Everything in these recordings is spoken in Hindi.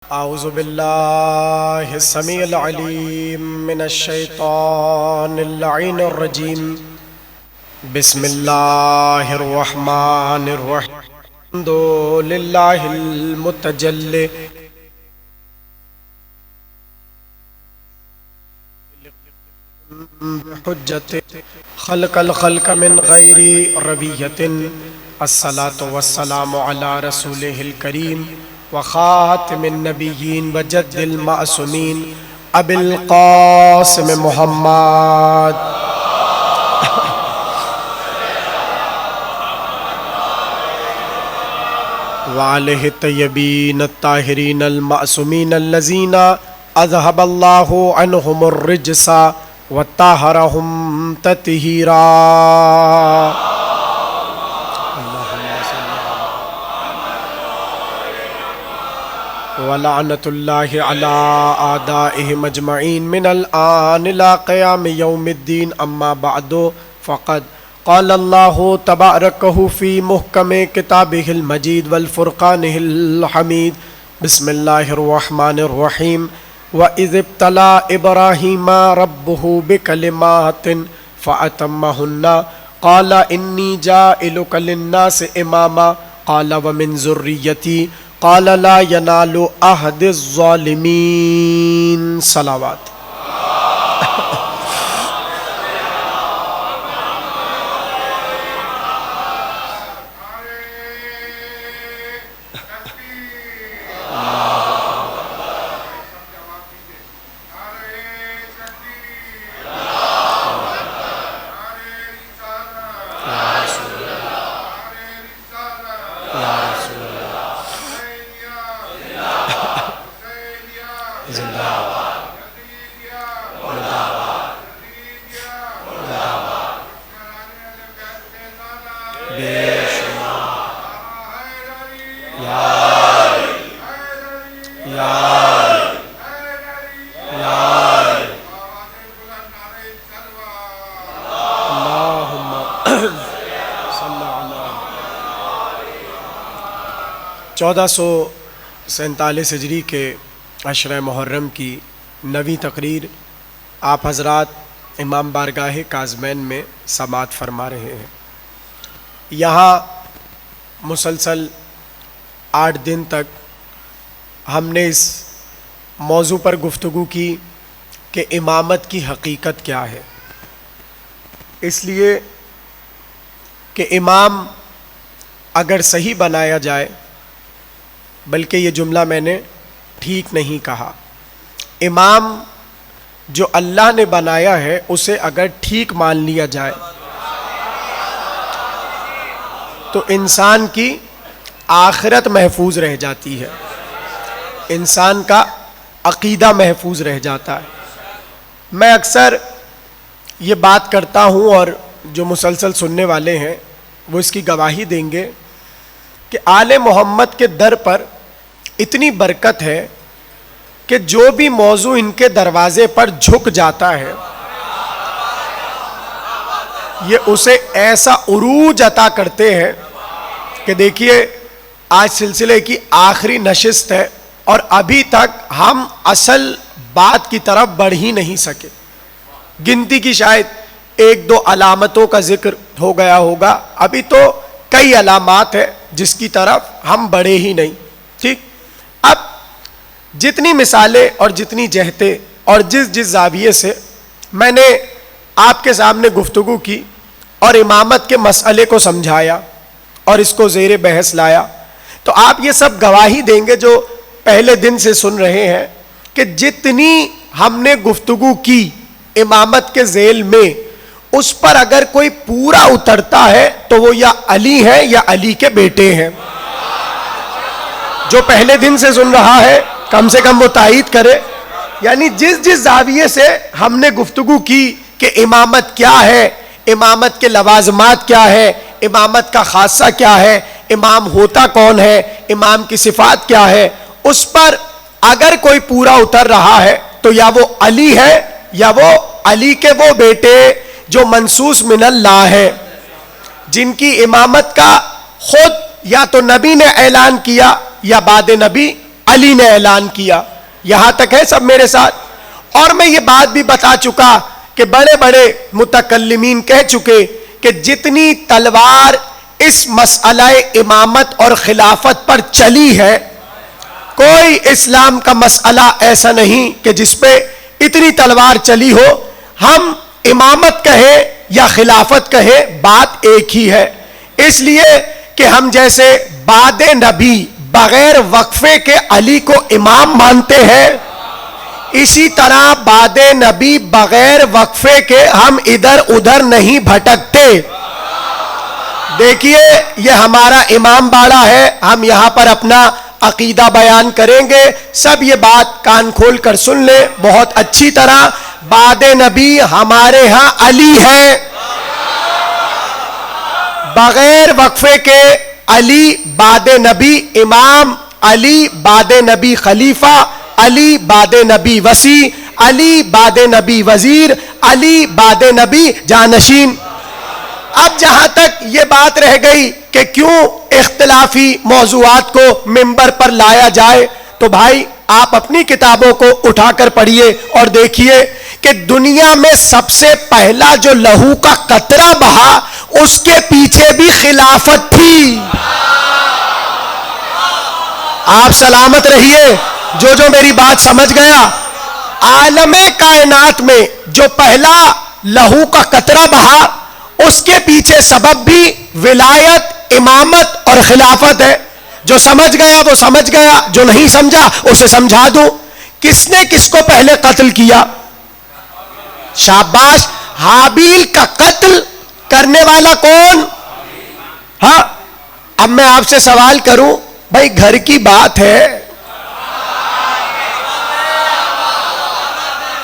औज़ु बिल्लाहि समीइल अलीम मिनश शैतानिर लईनिर रजीम। बिस्मिल्लाहिर रहमानिर रहीम। अल्हम्दुलिल्लाहिल मुतजल्ली बिहुज्जति खल्क़ल खल्क़ मिन गैरि रविय्यतिन। अस्सलातु वस्सलामु अला रसूलिहिल करीम व खातिमिन नबिय्यीन व जद्दिल मासूमीन अबिल क़ासिम मुहम्मद व आलिहि तय्यबीन अत्ताहिरीन अल मासूमीन अल्लज़ीना अज़हबल्लाहु अन्हुमुर रिज्सा व तहरहुम तत्हीरा। वलानतुल्लाहि अला आदाइहिम अजमईन मिनल आन इला क़याम यौमिद्दीन। अम्मा बअदु फ़क़द क़ाल अल्लाहु तबारकहु फ़ी मुहकमे किताबिहिल मजीद वल फ़ुरक़ानिहिल हमीद। बिस्मिल्लाहिर रहमानिर रहीम। व इज़ इब्तला इब्राहीमा रब्बुहु बिकलिमातिन फ़अतम्महुन्ना क़ाल इन्नी जाइलुका लिन्नासि इमामा क़ाल व मिन ज़ुर्रिय्यती क़ाल ला यनालु अहदिज़ ज़ालिमीन। सलावत। चौदह सौ सैंतालीस हिजरी के अशर मुहर्रम की नवी तकरीर आप हज़रात इमाम बारगाह काज़मैन में समात फरमा रहे हैं। यहाँ मुसलसल 8 दिन तक हमने इस मौजू पर गुफ्तगू की कि इमामत की हकीकत क्या है। इसलिए कि इमाम अगर सही बनाया जाए, बल्कि ये जुमला मैंने ठीक नहीं कहा, इमाम जो अल्लाह ने बनाया है उसे अगर ठीक मान लिया जाए तो इंसान की आखिरत महफूज रह जाती है, इंसान का अकीदा महफूज रह जाता है। मैं अक्सर ये बात करता हूँ और जो मुसलसल सुनने वाले हैं वो इसकी गवाही देंगे कि आले मोहम्मद के दर पर इतनी बरकत है कि जो भी मौजू इनके दरवाजे पर झुक जाता है ये उसे ऐसा उरूज अता करते हैं कि देखिए आज सिलसिले की आखिरी नशिस्त है और अभी तक हम असल बात की तरफ बढ़ ही नहीं सके। गिनती की शायद 1-2 अलामतों का जिक्र हो गया होगा, अभी तो कई अलामात है जिसकी तरफ हम बढ़े ही नहीं। ठीक, अब जितनी मिसालें और जितनी जहते और जिस जाविये से मैंने आपके सामने गुफ्तगू की और इमामत के मसले को समझाया और इसको ज़ेरे बहस लाया, तो आप ये सब गवाही देंगे जो पहले दिन से सुन रहे हैं कि जितनी हमने गुफ्तगू की इमामत के ज़ेल में, उस पर अगर कोई पूरा उतरता है तो वो या अली है या अली के बेटे हैं। जो पहले दिन से सुन रहा है कम से कम वो तायीद करे। यानी जिस जाविये से हमने गुफ्तगू की कि इमामत क्या है, इमामत के लवाजमात क्या है, इमामत का खासा क्या है, इमाम होता कौन है, इमाम की सिफात क्या है, उस पर अगर कोई पूरा उतर रहा है तो या वो अली है या वो अली के वो बेटे जो मंसूस मिनल्लाह है, जिनकी इमामत का खुद या तो नबी ने ऐलान किया या बाद नबी अली ने ऐलान किया। यहां तक है सब मेरे साथ। और मैं ये बात भी बता चुका कि बड़े बड़े मुतकल्लिमीन कह चुके कि जितनी तलवार इस मसला इमामत और खिलाफत पर चली है, कोई इस्लाम का मसला ऐसा नहीं कि जिसपे इतनी तलवार चली हो। हम इमामत कहे या खिलाफत कहे, बात एक ही है। इसलिए कि हम जैसे बाद नबी बगैर वक्फे के अली को इमाम मानते हैं, इसी तरह बाद नबी बगैर वक्फे के हम इधर उधर नहीं भटकते। देखिए, ये हमारा इमाम बाड़ा है, हम यहां पर अपना अकीदा बयान करेंगे। सब ये बात कान खोल कर सुन ले बहुत अच्छी तरह। बाद नबी हमारे यहां अली है, बगैर वक्फे के अली बाद नबी इमाम, अली बाद नबी खलीफा, अली बाद नबी वसी, अली बाद नबी वजीर, अली बाद नबी जानशीन। अब जहां तक ये बात रह गई कि क्यों इख्तिलाफी मौजूआत को मिंबर पर लाया जाए, तो भाई आप अपनी किताबों को उठाकर पढ़िए और देखिए कि दुनिया में सबसे पहला जो लहू का कतरा बहा, उसके पीछे भी खिलाफत थी। आप सलामत रहिए, जो मेरी बात समझ गया। आलमे कायनात में जो पहला लहू का कतरा बहा, उसके पीछे सबब भी विलायत, इमामत और खिलाफत है। जो समझ गया वो समझ गया, जो नहीं समझा उसे समझा दो। किसने किसको पहले कत्ल किया? शाबाश। हाबील का कत्ल करने वाला कौन? हाँ, अब मैं आपसे सवाल करूं, भाई घर की बात है,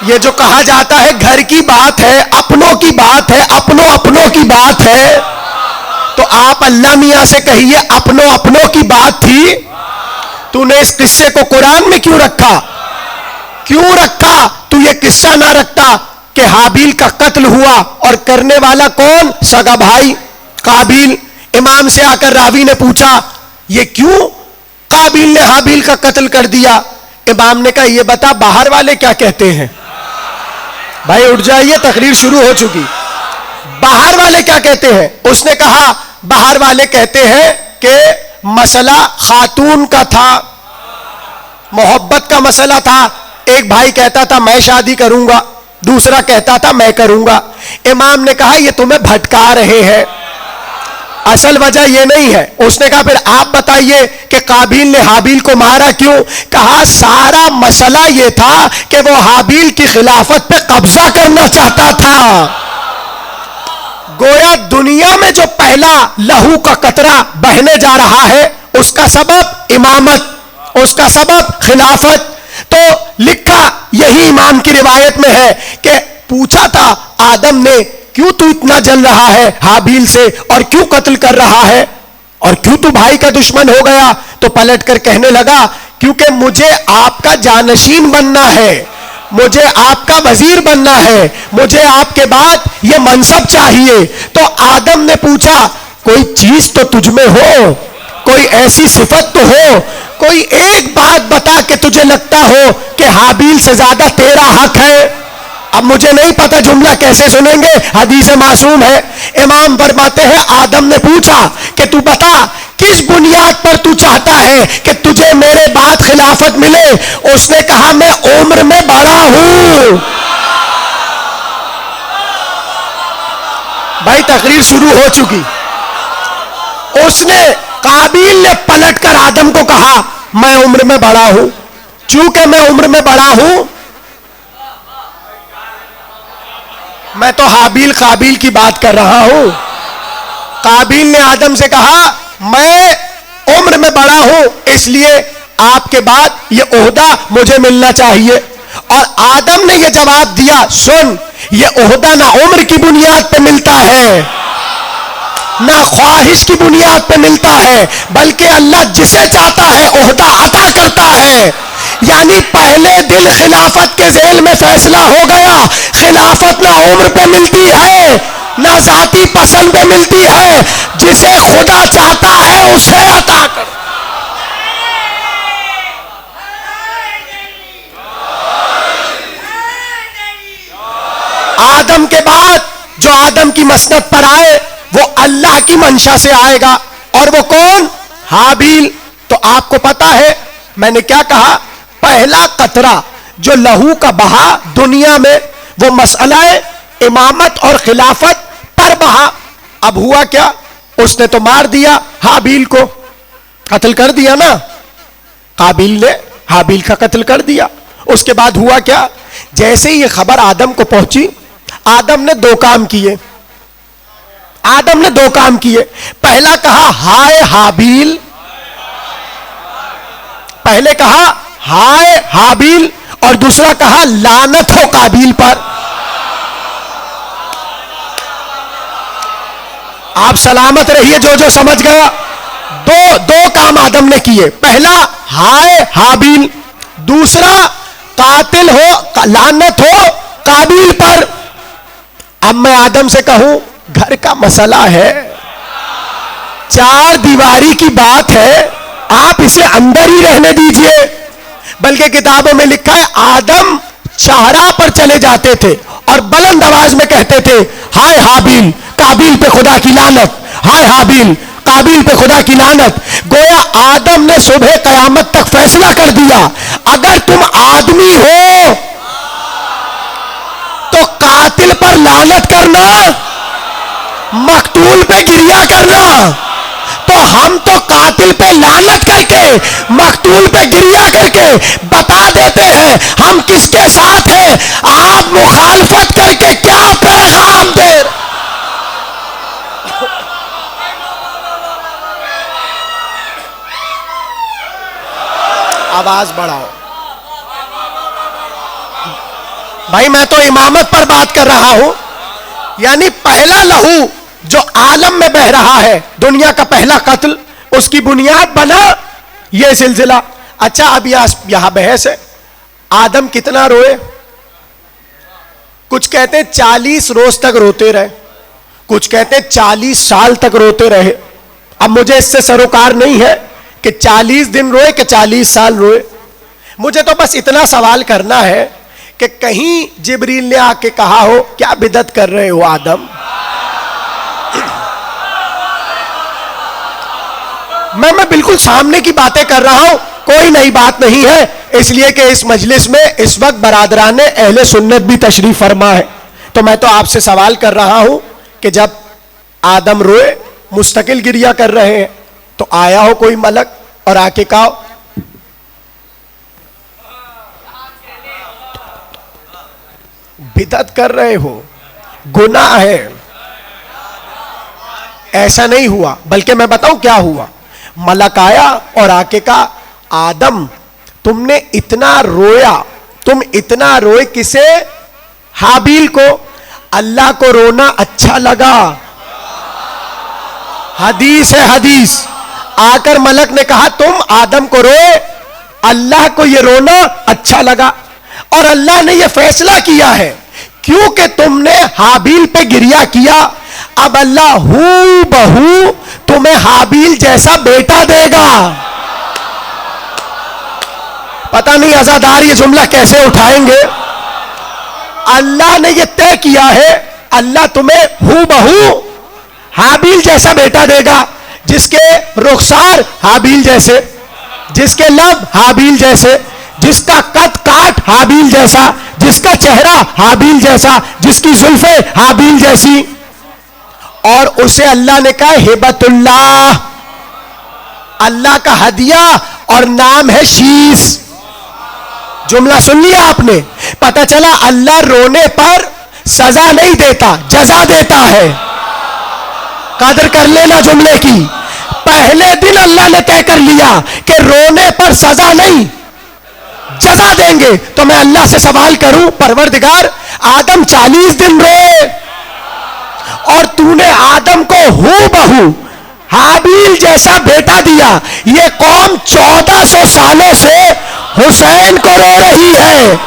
ये जो कहा जाता है घर की बात है, अपनों की बात है, अपनों की बात है, तो आप अल्लाह मियां से कहिए अपनों की बात थी। तूने इस किस्से को कुरान में क्यों रखा? क्यों रखा? तू ये किस्सा ना रखता कि हाबील का कत्ल हुआ और करने वाला कौन? सगा भाई काबिल। इमाम से आकर रावी ने पूछा, ये क्यों काबिल ने हाबील का कत्ल कर दिया? इमाम ने कहा, ये बता बाहर वाले क्या कहते हैं। भाई उठ जाइए, तकरीर शुरू हो चुकी। बाहर वाले क्या कहते हैं? उसने कहा, बाहर वाले कहते हैं कि मसला खातून का था, मोहब्बत का मसला था। एक भाई कहता था मैं शादी करूंगा, दूसरा कहता था मैं करूंगा। इमाम ने कहा, ये तुम्हें भटका रहे हैं, असल वजह ये नहीं है। उसने कहा, फिर आप बताइए कि काबिल ने हाबील को मारा क्यों? कहा, सारा मसला ये था कि वो हाबील की खिलाफत पे कब्जा करना चाहता था। गोया दुनिया में जो पहला लहू का कतरा बहने जा रहा है, उसका सबब इमामत, उसका सबब खिलाफत। तो लिखा यही इमाम की रिवायत में है कि पूछा था आदम ने, क्यों तू इतना जल रहा है हाबील से और क्यों कत्ल कर रहा है और क्यों तू भाई का दुश्मन हो गया? तो पलट कर कहने लगा, क्योंकि मुझे आपका जानशीन बनना है, मुझे आपका वजीर बनना है, मुझे आपके बाद ये मनसब चाहिए। तो आदम ने पूछा, कोई चीज तो तुझ में हो, कोई ऐसी सिफत तो हो, कोई एक बात बता कि तुझे लगता हो कि हाबील से ज्यादा तेरा हक है। अब मुझे नहीं पता जुमला कैसे सुनेंगे, हदीस मासूम है। इमाम फरमाते हैं, आदम ने पूछा कि तू बता किस बुनियाद पर तू चाहता है कि तुझे मेरे बाद खिलाफत मिले? उसने कहा, मैं उम्र में बड़ा हूं। भाई तकरीर शुरू हो चुकी। उसने काबिल ने पलटकर आदम को कहा, मैं उम्र में बड़ा हूं। चूंकि मैं उम्र में बड़ा हूं, मैं तो हाबील काबिल की बात कर रहा हूं। काबिल ने आदम से कहा, मैं उम्र में बड़ा हूं, इसलिए आपके बाद ये ओहदा मुझे मिलना चाहिए। और आदम ने यह जवाब दिया, सुन, ये ओहदा ना उम्र की बुनियाद पर मिलता है, ना ख्वाहिश की बुनियाद पर मिलता है, बल्कि अल्लाह जिसे चाहता है ओहदा अता करता है। यानी पहले दिल खिलाफत के जेल में फैसला हो गया। खिलाफत ना उम्र पे मिलती है, ना जाती पसंद पे मिलती है, जिसे खुदा चाहता है उसे अता कर। आदम के बाद जो आदम की मसनद पर आए वो अल्लाह की मंशा से आएगा, और वो कौन? हाबील। तो आपको पता है मैंने क्या कहा, पहला कतरा जो लहू का बहा दुनिया में वो मसला इमामत और खिलाफत पर बहा। अब हुआ क्या, उसने तो मार दिया हाबील को, कत्ल कर दिया ना, काबिल ने हाबील का कत्ल कर दिया। उसके बाद हुआ क्या, जैसे ही ये खबर आदम को पहुंची, आदम ने दो काम किए। आदम ने दो काम किए। पहला कहा हाय हाबील, पहले कहा हाय हाबील, और दूसरा कहा लानत हो काबिल पर। आप सलामत रहिए जो जो समझ गया। दो काम आदम ने किए, पहला हाय हाबील, दूसरा कातिल हो, लानत हो काबिल पर। अब मैं आदम से कहूं घर का मसला है, चार दीवारी की बात है, आप इसे अंदर ही रहने दीजिए। बल्कि किताबों में लिखा है आदम चारा पर चले जाते थे और बुलंद आवाज में कहते थे हाय हाबील काबिल पे खुदा की लानत, हाय हाबील काबिल पे खुदा की लानत। गोया आदम ने सुबह कयामत तक फैसला कर दिया, अगर तुम आदमी हो तो कातिल पर लानत करना, मकतूल पे गिरिया करना। तो हम तो कातिल पे लानत करके, मकतूल पे गिरिया करके बता देते हैं हम किसके साथ हैं। आप मुखालफत करके क्या पैगाम दे? आवाज बढ़ाओ भाई, मैं तो इमामत पर बात कर रहा हूं। यानी पहला लहू जो आलम में बह रहा है, दुनिया का पहला कत्ल, उसकी बुनियाद बना यह सिलसिला। अच्छा, अब यहां बहस है आदम कितना रोए। कुछ कहते हैं 40 रोज तक रोते रहे, कुछ कहते हैं 40 साल तक रोते रहे। अब मुझे इससे सरोकार नहीं है कि 40 दिन रोए कि 40 साल रोए। मुझे तो बस इतना सवाल करना है कि कहीं जिब्रील ने आके कहा हो क्या बिदत कर रहे हो आदम। मैं बिल्कुल सामने की बातें कर रहा हूं, कोई नई बात नहीं है, इसलिए कि इस मजलिस में इस वक्त बरादरान अहले सुन्नत भी तशरीफ फरमा है। तो मैं तो आपसे सवाल कर रहा हूं कि जब आदम रोए, मुस्तकिल गिरिया कर रहे हैं, तो आया हो कोई मलक और आके कहा बिदत कर रहे हो, गुनाह है। ऐसा नहीं हुआ, बल्कि मैं बताऊं क्या हुआ। मलक आया और आके कहा आदम तुमने इतना रोया, तुम इतना रोए किसे? हाबील को। अल्लाह को रोना अच्छा लगा, हदीस है हदीस। आकर मलक ने कहा तुम आदम को रोए, अल्लाह को यह रोना अच्छा लगा, और अल्लाह ने यह फैसला किया है क्योंकि तुमने हाबील पे गिरिया किया, अब अल्लाह हू बहू तुम्हें हाबील जैसा बेटा देगा। पता नहीं अज़ादार ये जुमला कैसे उठाएंगे। अल्लाह ने यह तय किया है, अल्लाह तुम्हें हू बहू हाबील जैसा बेटा देगा, जिसके रुखसार हाबील जैसे, जिसके लब हाबील जैसे, जिसका कद काट हाबील जैसा, जिसका चेहरा हाबील जैसा, जिसकी जुल्फे हाबील जैसी। और उसे अल्लाह ने कहा हिबतुल्लाह, अल्लाह का हदिया, और नाम है शीस। जुमला सुन लिया आपने। पता चला अल्लाह रोने पर सजा नहीं देता, जजा देता है। कदर कर लेना जुमले की। पहले दिन अल्लाह ने तय कर लिया कि रोने पर सजा नहीं, जजा देंगे। तो मैं अल्लाह से सवाल करूं, परवरदिगार आदम 40 दिन रोए और तूने आदम को हूबहू हाबील जैसा बेटा दिया, ये कौम 1400 सालों से हुसैन को रो रही है,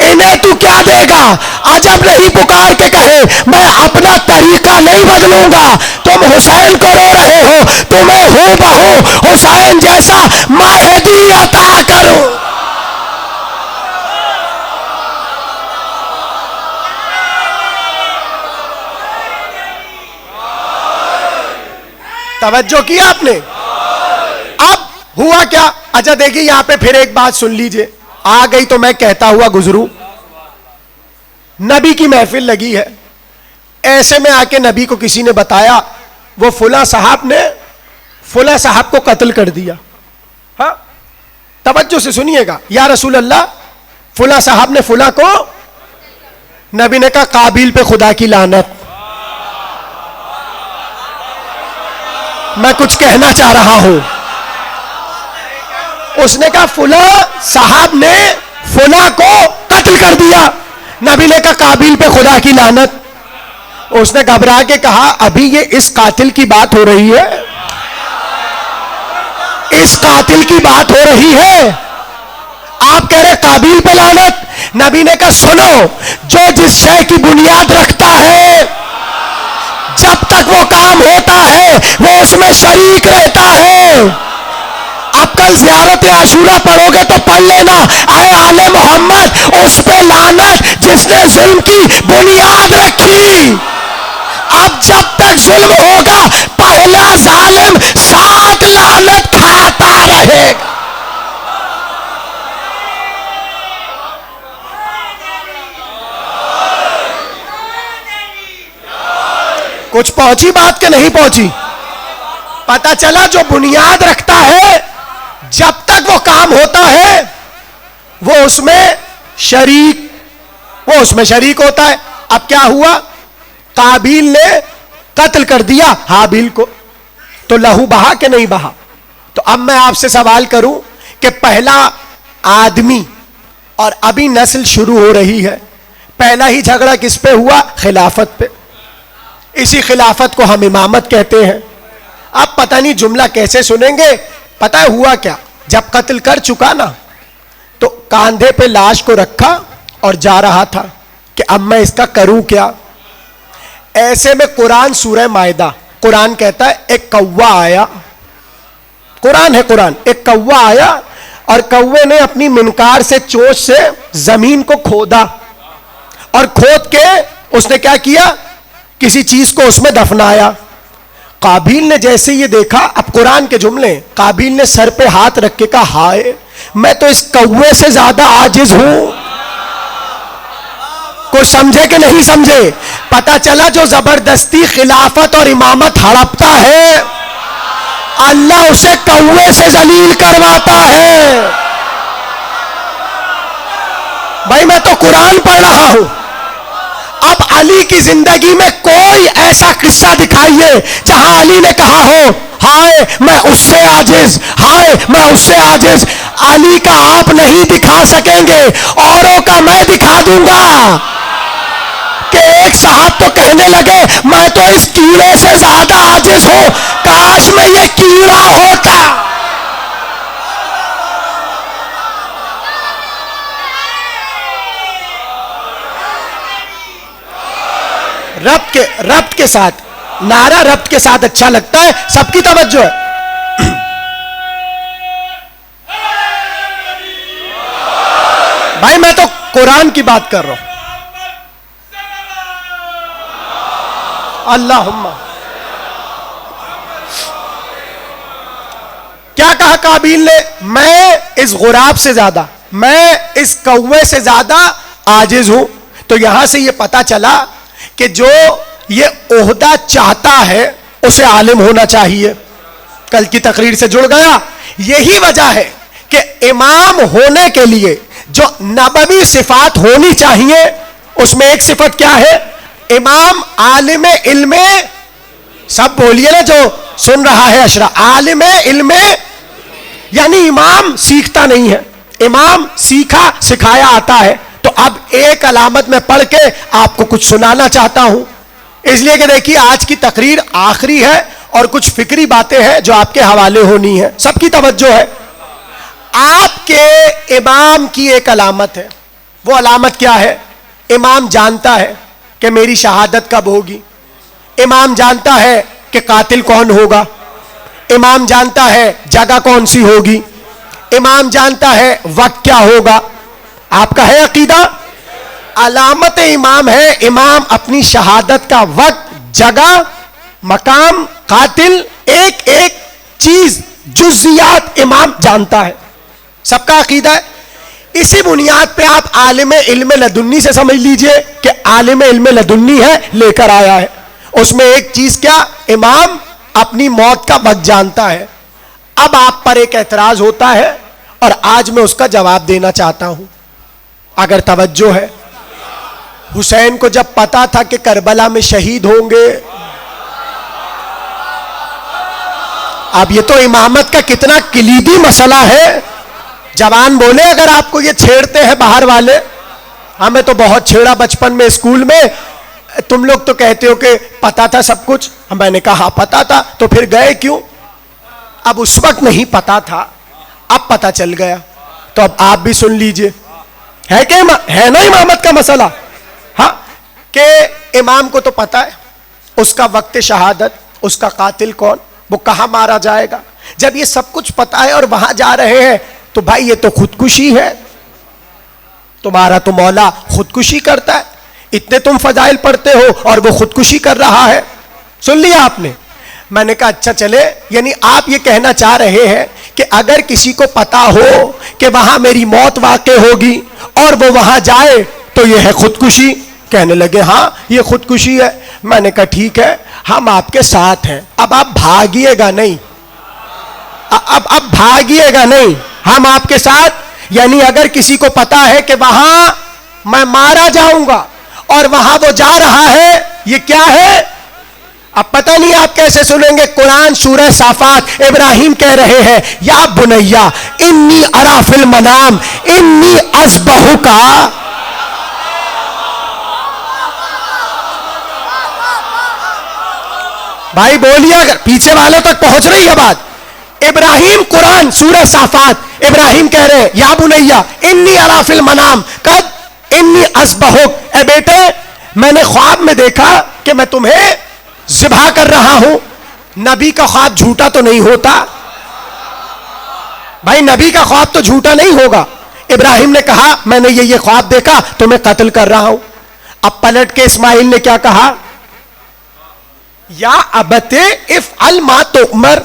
इन्हें तू क्या देगा? अजब नहीं पुकार के कहे मैं अपना तरीका नहीं बदलूंगा, तुम हुसैन को रो रहे हो, तुम्हें हूबहू हुसैन जैसा महदी अता करो। तवज्जो किया आपने? अब हुआ क्या? अच्छा देखिए यहां पे फिर एक बात सुन लीजिए, आ गई तो मैं कहता हुआ गुजरू। नबी की महफिल लगी है, ऐसे में आके नबी को किसी ने बताया वो फुला साहब ने फुला साहब को कत्ल कर दिया। हाँ, तवज्जो से सुनिएगा। या रसूल अल्लाह, फुला साहब ने फुला को, नबी ने कहा काबिल पे खुदा की लानत। मैं कुछ कहना चाह रहा हूं। उसने कहा फुला साहब ने फुला को कत्ल कर दिया। नबी ने कहा काबिल पे खुदा की लानत। उसने घबरा के कहा अभी ये इस कातिल की बात हो रही है, इस कातिल की बात हो रही है, आप कह रहे काबिल पे लानत। नबी ने कहा सुनो, जो जिस शय की बुनियाद रखता है जब तक वो काम होता है वो उसमें शरीक रहता है। अब कल ज़ियारत आशूरा पढ़ोगे तो पढ़ लेना, आए आले मोहम्मद उस पे लानत जिसने जुल्म की बुनियाद रखी। अब जब तक जुल्म होगा पहला जालिम 7 लानत खाता रहेगा। कुछ पहुंची बात के नहीं पहुंची? पता चला जो बुनियाद रखता है जब तक वो काम होता है वो उसमें शरीक होता है। अब क्या हुआ? काबिल ने कत्ल कर दिया हाबिल को, तो लहू बहा के नहीं बहा? तो अब मैं आपसे सवाल करूं कि पहला आदमी और अभी नस्ल शुरू हो रही है, पहला ही झगड़ा किस पे हुआ? खिलाफत पे। इसी खिलाफत को हम इमामत कहते हैं। अब पता नहीं जुमला कैसे सुनेंगे। पता है हुआ क्या? जब कत्ल कर चुका ना, तो कांधे पे लाश को रखा और जा रहा था कि अब मैं इसका करूं क्या। ऐसे में कुरान सूरह मायदा, कुरान कहता है एक कौवा आया, कुरान है कुरान, एक कौवा आया और कौवे ने अपनी मिनकार से चोंच से जमीन को खोदा और खोद के उसने क्या किया? किसी चीज को उसमें दफनाया। काबिल ने जैसे ये देखा, अब कुरान के जुमले, काबिल ने सर पे हाथ रख के कहा हाय मैं तो इस कौवे से ज्यादा आजिज हूं। को समझे कि नहीं समझे? पता चला जो जबरदस्ती खिलाफत और इमामत हड़पता है अल्लाह उसे कौवे से जलील करवाता है। भाई मैं तो कुरान पढ़ रहा हूं। अब अली की जिंदगी में कोई ऐसा किस्सा दिखाइए जहां अली ने कहा हो हाय मैं उससे आजिज, हाय मैं उससे आजिज। अली का आप नहीं दिखा सकेंगे, औरों का मैं दिखा दूंगा। कि एक साहब तो कहने लगे मैं तो इस कीड़े से ज्यादा आजिज हूं, काश में ये कीड़ा होता। रब्त के साथ नारा, रब्त के साथ अच्छा लगता है, सबकी तवज्जो है। भाई मैं तो कुरान की बात कर रहा हूं। अल्लाहुम्मा। क्या कहा काबिल ने? मैं इस गुराब से ज्यादा, मैं इस कौवे से ज्यादा आजिज हूं। तो यहां से यह पता चला कि जो ये ओहदा चाहता है उसे आलिम होना चाहिए। कल की तकरीर से जुड़ गया। यही वजह है कि इमाम होने के लिए जो नबवी सिफात होनी चाहिए उसमें एक सिफत क्या है? इमाम आलिम इल्म, सब बोलिए ना जो सुन रहा है अशरा, आलिम इल्म यानी इमाम सीखता नहीं है, इमाम सीखा सिखाया आता है। तो अब एक अलामत में पढ़ के आपको कुछ सुनाना चाहता हूं, इसलिए कि देखिए आज की तकरीर आखिरी है और कुछ फिक्री बातें हैं जो आपके हवाले होनी है। सबकी तवज्जो है। आपके इमाम की एक अलामत है। वो अलामत क्या है? इमाम जानता है कि मेरी शहादत कब होगी, इमाम जानता है कि कातिल कौन होगा, इमाम जानता है जगह कौन सी होगी, इमाम जानता है वक्त क्या होगा। आपका है अकीदा? अलामत इमाम है, इमाम अपनी शहादत का वक्त, जगह, मकाम, कातिल एक एक चीज जुज़ियात इमाम जानता है, सबका अकीदा है। इसी बुनियाद पे आप आलिम इल्म लदुन्नी से समझ लीजिए कि आलिम इल्म लदुन्नी है, लेकर आया है। उसमें एक चीज क्या, इमाम अपनी मौत का वक्त जानता है। अब आप पर एक एतराज होता है और आज मैं उसका जवाब देना चाहता हूं, अगर तवज्जो है। हुसैन को जब पता था कि करबला में शहीद होंगे, अब ये तो इमामत का कितना कलीदी मसला है। जवान बोले अगर आपको ये छेड़ते हैं बाहर वाले, हमें तो बहुत छेड़ा बचपन में स्कूल में, तुम लोग तो कहते हो कि पता था सब कुछ। मैंने कहा हाँ पता था, तो फिर गए क्यों? अब उस वक्त नहीं पता था, अब पता चल गया। तो अब आप भी सुन लीजिए, है कि है ना इमामत का मसला। हाँ, कि इमाम को तो पता है उसका वक्त शहादत, उसका कातिल कौन, वो कहां मारा जाएगा। जब ये सब कुछ पता है और वहां जा रहे हैं, तो भाई ये तो खुदकुशी है। तुम्हारा तो मौला खुदकुशी करता है, इतने तुम फजाइल पढ़ते हो और वो खुदकुशी कर रहा है। सुन लिया आपने? मैंने कहा अच्छा चले, यानी आप ये कहना चाह रहे हैं कि अगर किसी को पता हो कि वहां मेरी मौत वाक़ई होगी और वो वहां जाए तो ये है खुदकुशी। कहने लगे हाँ ये खुदकुशी है। मैंने कहा ठीक है, हम आपके साथ हैं, अब आप भागिएगा नहीं, अब भागिएगा नहीं, हम आपके साथ। यानी अगर किसी को पता है कि वहां मैं मारा जाऊंगा और वहां वो जा रहा है, ये क्या है? अब पता नहीं आप कैसे सुनेंगे। कुरान सूरह साफात, इब्राहिम कह रहे हैं या बुनैया इन्नी अरा फिल मनाम इन्नी अस्बहु का। भाई बोलिए, अगर पीछे वालों तक पहुंच रही है बात। इब्राहिम, कुरान सूरह साफात, इब्राहिम कह रहे हैं या बुनैया इन्नी अरा फिल मनाम, कब? इन्नी अस्बहुक, ए बेटे मैंने ख्वाब में देखा कि मैं तुम्हें ज़िबह कर रहा हूं। नबी का ख्वाब झूठा तो नहीं होता भाई, नबी का ख्वाब तो झूठा नहीं होगा। इब्राहिम ने कहा मैंने ये ख्वाब देखा, तुम्हें कत्ल कर रहा हूं। अब पलट के इस्माइल ने क्या कहा? या अबते इफ अल मा तो उमर,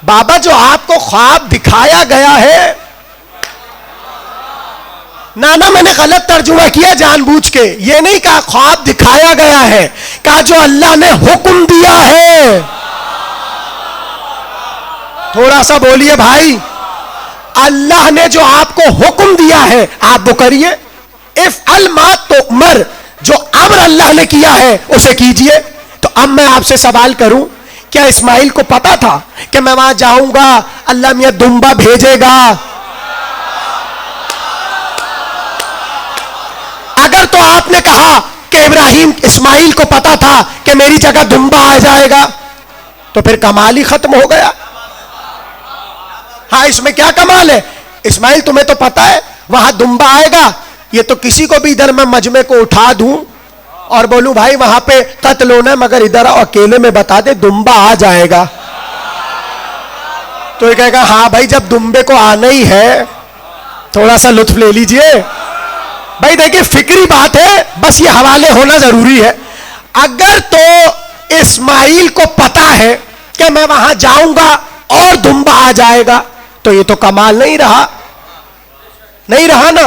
बाबा जो आपको ख्वाब दिखाया गया है। ना मैंने गलत तर्जुमा किया जानबूझ के, ये नहीं कहा ख्वाब दिखाया गया है, कहा जो अल्लाह ने हुक्म दिया है। थोड़ा सा बोलिए भाई, अल्लाह ने जो आपको हुक्म दिया है आप वो करिए। इफ अल मा तो उमर, जो अम्र अल्लाह ने किया है उसे कीजिए। तो अब मैं आपसे सवाल करूं, क्या इस्माइल को पता था कि मैं वहां जाऊंगा, अल्लाह मियां दुम्बा भेजेगा? अगर तो आपने कहा कि इब्राहिम इस्माइल को पता था कि मेरी जगह दुम्बा आ जाएगा, तो फिर कमाल ही खत्म हो गया। हाँ, इसमें क्या कमाल है? इस्माइल तुम्हें तो पता है वहां दुम्बा आएगा, ये तो किसी को भी इधर मैं मजमे को उठा दूं और बोलूं भाई वहां पे कत्ल होना है, मगर इधर आओ अकेले में बता दे दुम्बा आ जाएगा, तो ये कहेगा हाँ भाई जब दुम्बे को आना ही है थोड़ा सा लुत्फ ले लीजिए। भाई देखिए फिक्री बात है, बस ये हवाले होना जरूरी है। अगर तो इस्माइल को पता है कि मैं वहां जाऊंगा और दुम्बा आ जाएगा, तो ये तो कमाल नहीं रहा, नहीं रहा ना।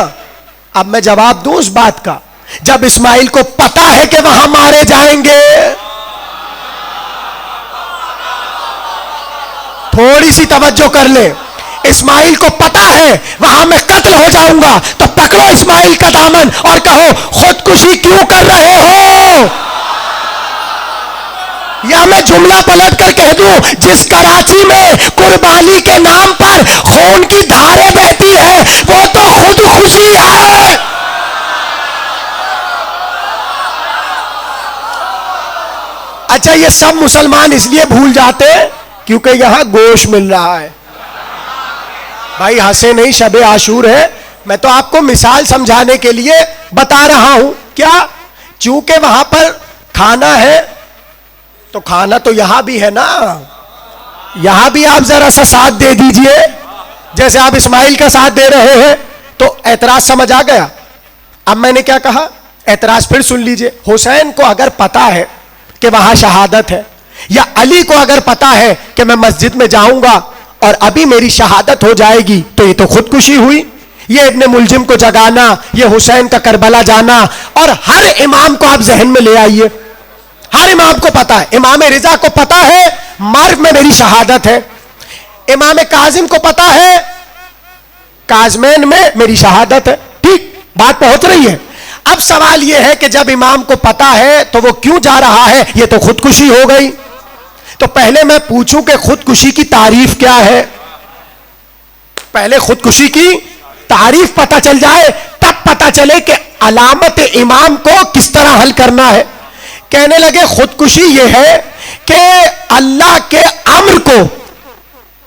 अब मैं जवाब दूं उस बात का, जब इस्माइल को पता है कि वहां मारे जाएंगे, थोड़ी सी तवज्जो कर ले। इस्माइल को पता है वहां मैं कत्ल हो जाऊंगा, तो पकड़ो इस्माइल का दामन और कहो खुदकुशी क्यों कर रहे हो? या मैं जुमला पलट कर कह दूं, जिस कराची में कुर्बानी के नाम पर खून की धारें बहती है वो तो खुदकुशी है। अच्छा, ये सब मुसलमान इसलिए भूल जाते हैं क्योंकि यहां गोश्त मिल रहा है। भाई हंसे नहीं, शबे आशूर है, मैं तो आपको मिसाल समझाने के लिए बता रहा हूं। क्या? चूंकि वहां पर खाना है, तो खाना तो यहां भी है ना, यहां भी आप जरा सा साथ दे दीजिए, जैसे आप इस्माइल का साथ दे रहे हैं। तो एतराज समझ आ गया। अब मैंने क्या कहा, एतराज फिर सुन लीजिए। हुसैन को अगर पता है कि वहां शहादत है, या अली को अगर पता है कि मैं मस्जिद में जाऊंगा और अभी मेरी शहादत हो जाएगी तो ये तो खुदकुशी हुई। ये इब्ने मुलजिम को जगाना, ये हुसैन का करबला जाना, और हर इमाम को आप जहन में ले आइए, हर इमाम को पता है, इमाम रिजा को पता है मर्ग में मेरी शहादत है, इमाम काजिम को पता है काजमैन में मेरी शहादत है। ठीक बात पहुंच रही है। अब सवाल यह है कि जब इमाम को पता है तो वो क्यों जा रहा है? ये तो खुदकुशी हो गई। तो पहले मैं पूछूं कि खुदकुशी की तारीफ क्या है? पहले खुदकुशी की तारीफ पता चल जाए, तब पता चले कि अलामत इमाम को किस तरह हल करना है। कहने लगे खुदकुशी यह है कि अल्लाह के अम्र को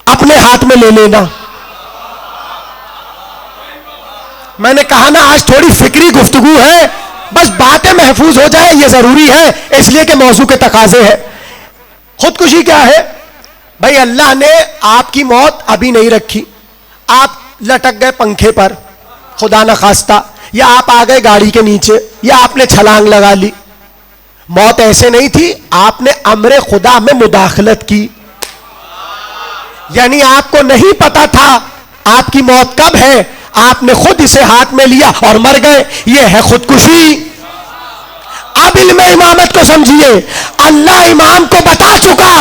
अपने हाथ में ले लेना। मैंने कहा ना आज थोड़ी फिक्री गुफ्तगू है, बस बातें महफूज हो जाए ये जरूरी है, इसलिए कि मौजू के तकाजे है। खुदकुशी क्या है भाई? अल्लाह ने आपकी मौत अभी नहीं रखी, आप लटक गए पंखे पर खुदा न खास्ता, या आप आ गए गाड़ी के नीचे, या आपने छलांग लगा ली। मौत ऐसे नहीं थी, आपने अमरे खुदा में मुदाखलत की, यानी आपको नहीं पता था आपकी मौत कब है, आपने खुद इसे हाथ में लिया और मर गए। यह है खुदकुशी। अब इल्म इमामत को समझिए, अल्लाह इमाम को बता चुका,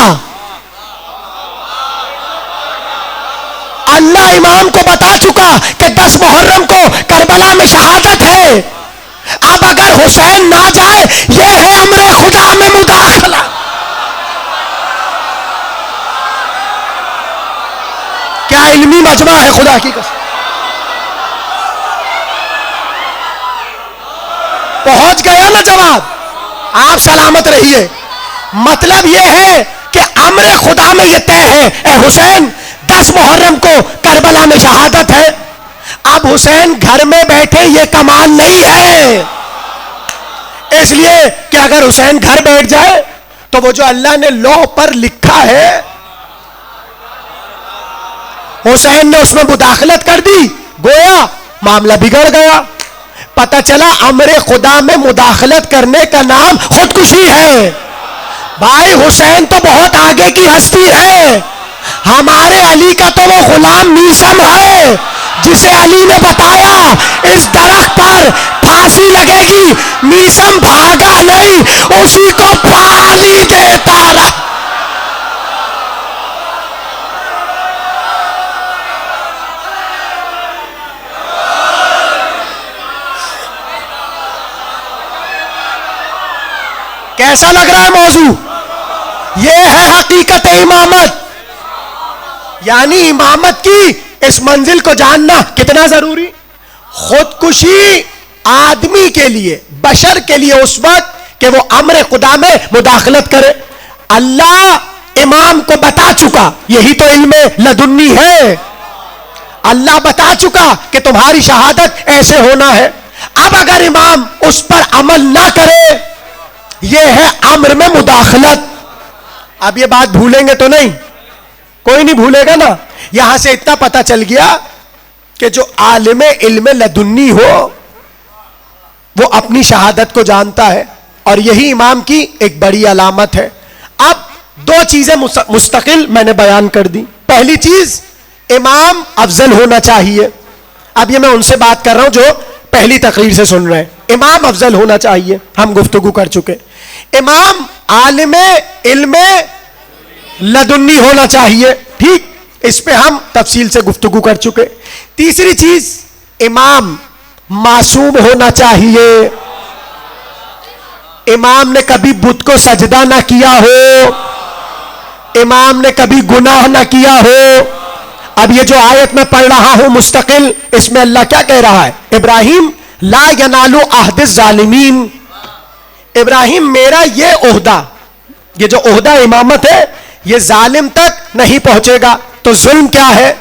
अल्लाह इमाम को बता चुका कि 10 मुहर्रम को करबला में शहादत है। अब अगर हुसैन ना जाए, यह है अमरे खुदा में मुदाखला। क्या इल्मी मजमा है खुदा की कसम। पहुंच गया ना जवाब? आप सलामत रहिए। मतलब यह है कि अमरे खुदा में यह तय है, ए हुसैन 10 मुहर्रम को करबला में शहादत है। अब हुसैन घर में बैठे ये कमाल नहीं है, इसलिए कि अगर हुसैन घर बैठ जाए तो वो जो अल्लाह ने लौह पर लिखा है, हुसैन ने उसमें मुदाखलत कर दी, गोया मामला बिगड़ गया। पता चला अमरे खुदा में मुदाखलत करने का नाम खुदकुशी है। भाई हुसैन तो बहुत आगे की हस्ती है, हमारे अली का तो वो गुलाम मीसम है जिसे अली ने बताया इस दरख्त पर फांसी लगेगी, मीसम भागा नहीं, उसी को फाली देता रहा। कैसा लग रहा है मौजू? यह है हकीकत इमामत, यानी इमामत की इस मंजिल को जानना कितना जरूरी। खुदकुशी आदमी के लिए, बशर के लिए उस वक्त कि वो अमर खुदा में मुदाखलत करे। अल्लाह इमाम को बता चुका, यही तो इल्मे लदुन्नी है। अल्लाह बता चुका कि तुम्हारी शहादत ऐसे होना है। अब अगर इमाम उस पर अमल ना करे, यह है अम्र में मुदाखलत। अब ये बात भूलेंगे तो नहीं? कोई नहीं भूलेगा ना। यहां से इतना पता चल गया कि जो आलिम इल्म लदुन्नी हो वो अपनी शहादत को जानता है, और यही इमाम की एक बड़ी अलामत है। अब 2 चीजें मुस्तकिल मैंने बयान कर दी। पहली चीज, इमाम अफजल होना चाहिए। अब ये मैं उनसे बात कर रहा हूं जो पहली तकरीर से सुन रहे हैं। इमाम अफजल होना चाहिए, हम गुफ्तगू कर चुके। इमाम आलिम इल्म लदुन्नी होना चाहिए, ठीक, इस पे हम तफसील से गुफ्तगू कर चुके। तीसरी चीज, इमाम मासूम होना चाहिए। इमाम ने कभी बुत को सजदा ना किया हो, इमाम ने कभी गुनाह ना किया हो। अब ये जो आयत में पढ़ रहा हूं मुस्तकिल, इसमें अल्लाह क्या कह रहा है? इब्राहिम ला यनालु अहदिस जालिमीन, इब्राहिम मेरा ये ओहदा, ये जो ओहदा इमामत है, ये जालिम तक नहीं पहुंचेगा। तो जुल्म क्या है?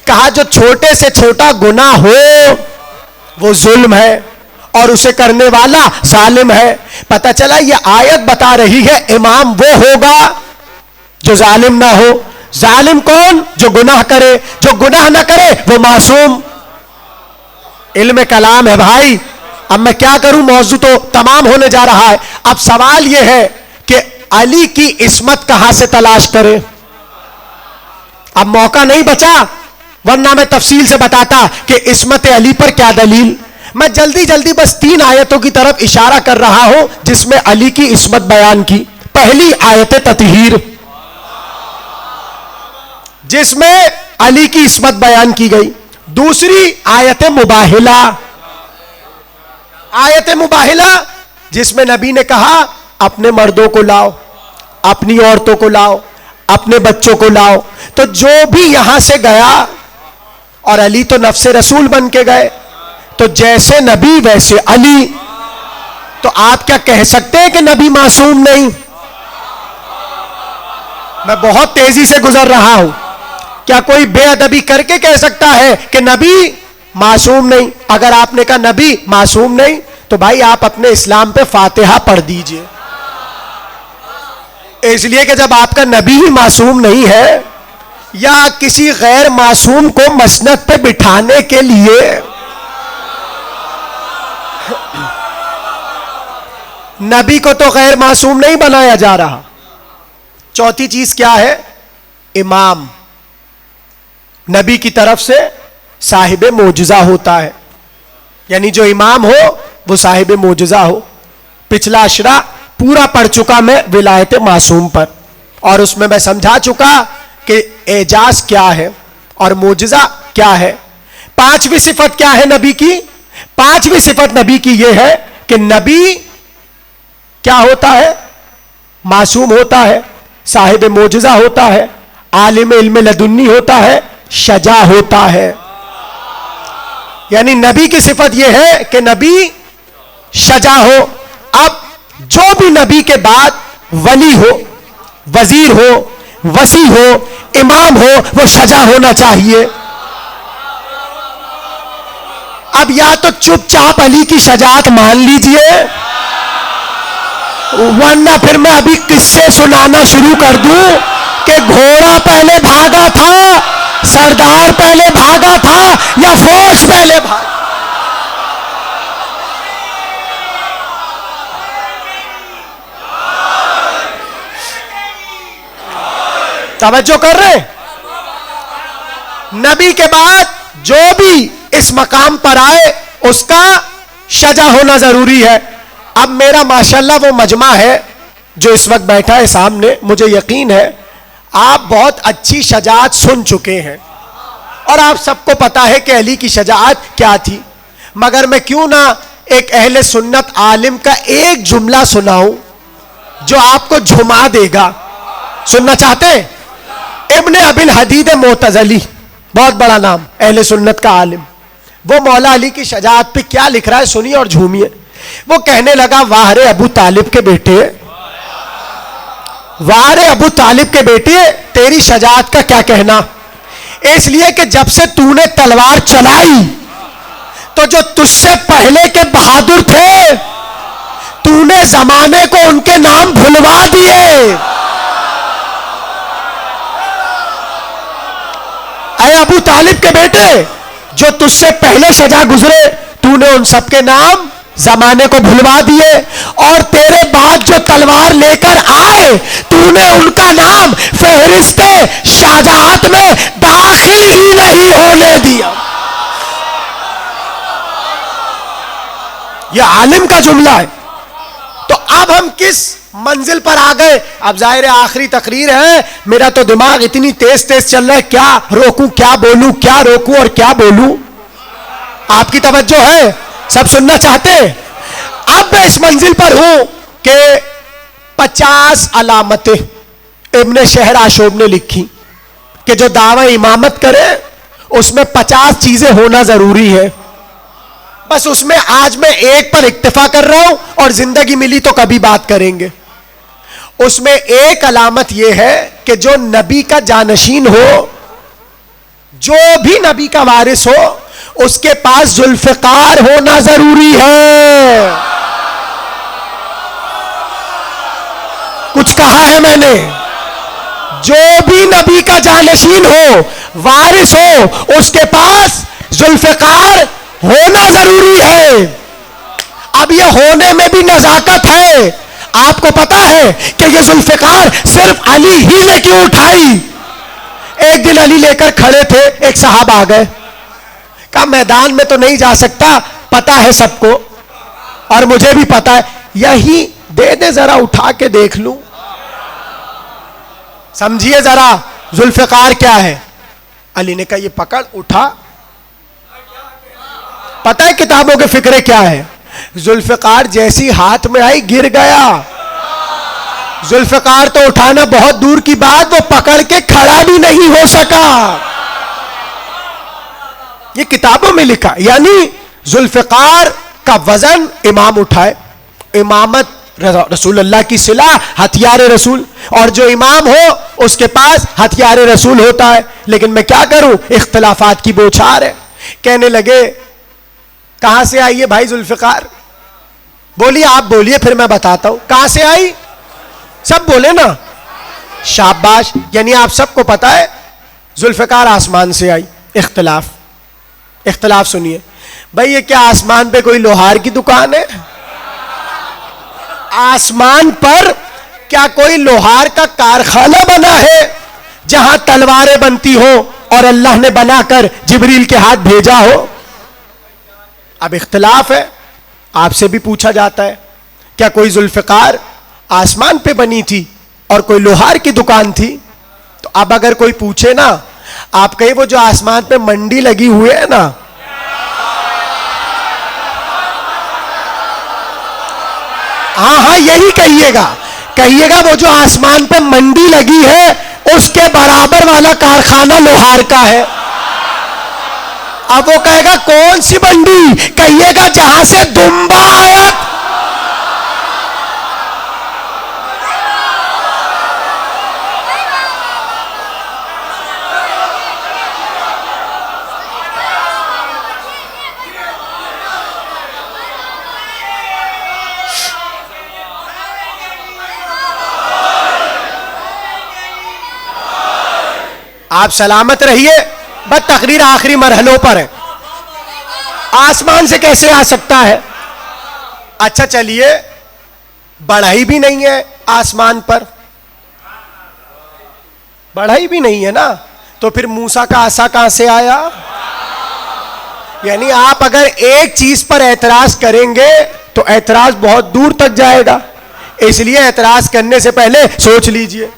कहा जो छोटे से छोटा गुनाह हो वो जुल्म है, और उसे करने वाला जालिम है। पता चला ये आयत बता रही है इमाम वो होगा जो जालिम ना हो। जालिम कौन? जो गुनाह करे, जो गुनाह ना करे वो मासूम। इल्म कलाम है भाई। अब मैं क्या करूं, मौजू तो तमाम होने जा रहा है। अब सवाल यह है कि अली की इस्मत कहां से तलाश करें? अब मौका नहीं बचा, वरना मैं तफसील से बताता कि इस्मत अली पर क्या दलील। मैं जल्दी जल्दी बस 3 आयतों की तरफ इशारा कर रहा हूं जिसमें अली की इस्मत बयान की। पहली आयत ततहीर, जिसमें अली की इस्मत बयान की गई। दूसरी आयत मुबाहिला, आयत मुबाहिला जिसमें नबी ने कहा अपने मर्दों को लाओ, अपनी औरतों को लाओ, अपने बच्चों को लाओ। तो जो भी यहां से गया, और अली तो नफ्से रसूल बन के गए, तो जैसे नबी वैसे अली। तो आप क्या कह सकते हैं कि नबी मासूम नहीं? मैं बहुत तेजी से गुजर रहा हूं। क्या कोई बेअदबी करके कह सकता है कि नबी मासूम नहीं? अगर आपने कहा नबी मासूम नहीं, तो भाई आप अपने इस्लाम पे फातिहा पढ़ दीजिए। इसलिए कि जब आपका नबी ही मासूम नहीं है, या किसी गैर मासूम को मसनद पे बिठाने के लिए नबी को तो गैर मासूम नहीं बनाया जा रहा। चौथी चीज क्या है? इमाम नबी की तरफ से साहिब मोजज़ा होता है, यानी जो इमाम हो वो साहिब मोजज़ा हो। पिछला अशरा पूरा पढ़ चुका मैं विलायत मासूम पर, और उसमें मैं समझा चुका कि एजाज क्या है और मोजज़ा क्या है। 5वीं सिफत क्या है नबी की? 5वीं सिफत नबी की यह है कि नबी क्या होता है? मासूम होता है, साहिब मोजज़ा होता है, आलिम इल्म लदुन्नी होता है, शजा होता है। यानी नबी की सिफत यह है कि नबी शजा हो। अब जो भी नबी के बाद वली हो, वजीर हो, वसी हो, इमाम हो, वो शजा होना चाहिए। अब या तो चुपचाप अली की शजात मान लीजिए, वरना फिर मैं अभी किस्से सुनाना शुरू कर दूं कि घोड़ा पहले भागा था, सरदार पहले भागा था, या फौज पहले भागा। तवज्जो कर रहे? नबी के बाद जो भी इस मकाम पर आए उसका शजा होना जरूरी है। अब मेरा माशाल्लाह वो मजमा है जो इस वक्त बैठा है सामने, मुझे यकीन है आप बहुत अच्छी शजात सुन चुके हैं और आप सबको पता है कि अली की शजात क्या थी। मगर मैं क्यों ना एक अहले सुन्नत आलिम का एक जुमला सुनाऊं जो आपको झुमा देगा। सुनना चाहते हैं? इब्ने अबिल हदीद मोतजली, बहुत बड़ा नाम, अहले सुन्नत का आलिम, वो मौला अली की शजात पे क्या लिख रहा है सुनिए और झूमिए। वो कहने लगा, वाह रे अबू तालिब के बेटे, वाह रे अबू तालिब के बेटे, तेरी शजात का क्या कहना। इसलिए कि जब से तूने तलवार चलाई तो जो तुझसे पहले के बहादुर थे तूने जमाने को उनके नाम भुलवा दिए। अरे अबू तालिब के बेटे, जो तुझसे पहले शजा गुजरे तूने उन सबके नाम जमाने को भुलवा दिए, और तेरे बाद जो तलवार लेकर आए तूने उनका नाम फहरिस्ते शाहजहात में दाखिल ही नहीं होने दिया। यह आलिम का जुमला है। तो अब हम किस मंजिल पर आ गए? अब जाहिर है आखिरी तकरीर है, मेरा तो दिमाग इतनी तेज तेज चल रहा है, क्या रोकूं क्या बोलूं, क्या रोकूं और क्या बोलूं। आपकी तवज्जो है? सब सुनना चाहते? अब मैं इस मंजिल पर हूं कि 50 अलामतें इब्ने शहर आशोब ने लिखी कि जो दावा इमामत करे उसमें 50 चीजें होना जरूरी है। बस उसमें आज मैं एक पर इक्तिफा कर रहा हूं और जिंदगी मिली तो कभी बात करेंगे। उसमें एक अलामत यह है कि जो नबी का जानशीन हो, जो भी नबी का वारिस हो, उसके पास जुल्फकार होना जरूरी है। कुछ कहा है मैंने? जो भी नबी का जानशीन हो, वारिस हो, उसके पास जुल्फकार होना जरूरी है। अब यह होने में भी नजाकत है। आपको पता है कि ये जुल्फिकार सिर्फ अली ही ने क्यों उठाई? एक दिन अली लेकर खड़े थे, एक साहब आ गए, कहा मैदान में तो नहीं जा सकता, पता है सबको और मुझे भी पता है, यही दे दे जरा उठा के देख लूं। समझिए जरा जुल्फिकार क्या है। अली ने कहा ये पकड़ उठा। पता है किताबों के फिक्रे क्या है? जुल्फिकार जैसी हाथ में आई गिर गया। जुल्फिकार तो उठाना बहुत दूर की बात, वो पकड़ के खड़ा भी नहीं हो सका। ये किताबों में लिखा। यानी जुल्फिकार का वजन इमाम उठाए। इमामत रसूलुल्लाह की सिला हथियार रसूल, और जो इमाम हो उसके पास हथियार रसूल होता है। लेकिन मैं क्या करूं, इख्तिलाफात की बौछार है। कहने लगे कहां से आई है भाई जुल्फिकार? बोलिए, आप बोलिए फिर मैं बताता हूं कहां से आई। सब बोले ना, शाबाश। यानी आप सबको पता है जुल्फिकार आसमान से आई। इख्तिलाफ सुनिए भाई, ये क्या आसमान पे कोई लोहार की दुकान है? आसमान पर क्या कोई लोहार का कारखाना बना है जहां तलवारें बनती हो और अल्लाह ने बनाकर जिब्रील के हाथ भेजा हो? अब इख्तिलाफ है, आपसे भी पूछा जाता है क्या कोई जुल्फिकार आसमान पे बनी थी और कोई लोहार की दुकान थी? तो अब अगर कोई पूछे ना, आप कहिए वो जो आसमान पे मंडी लगी हुई है ना, हाँ यही कहिएगा वो जो आसमान पे मंडी लगी है उसके बराबर वाला कारखाना लोहार का है। अब वो कहेगा कौन सी मंडी? कहिएगा जहां से दुम्बा आया। आप सलामत रहिए, बस तकरीर आखिरी मरहलों पर है। आसमान से कैसे आ सकता है? अच्छा चलिए, बढ़ाई भी नहीं है आसमान पर, बढ़ाई भी नहीं है ना, तो फिर मूसा का आसा कहां से आया? यानी आप अगर एक चीज पर एतराज करेंगे तो एतराज बहुत दूर तक जाएगा, इसलिए एतराज करने से पहले सोच लीजिए।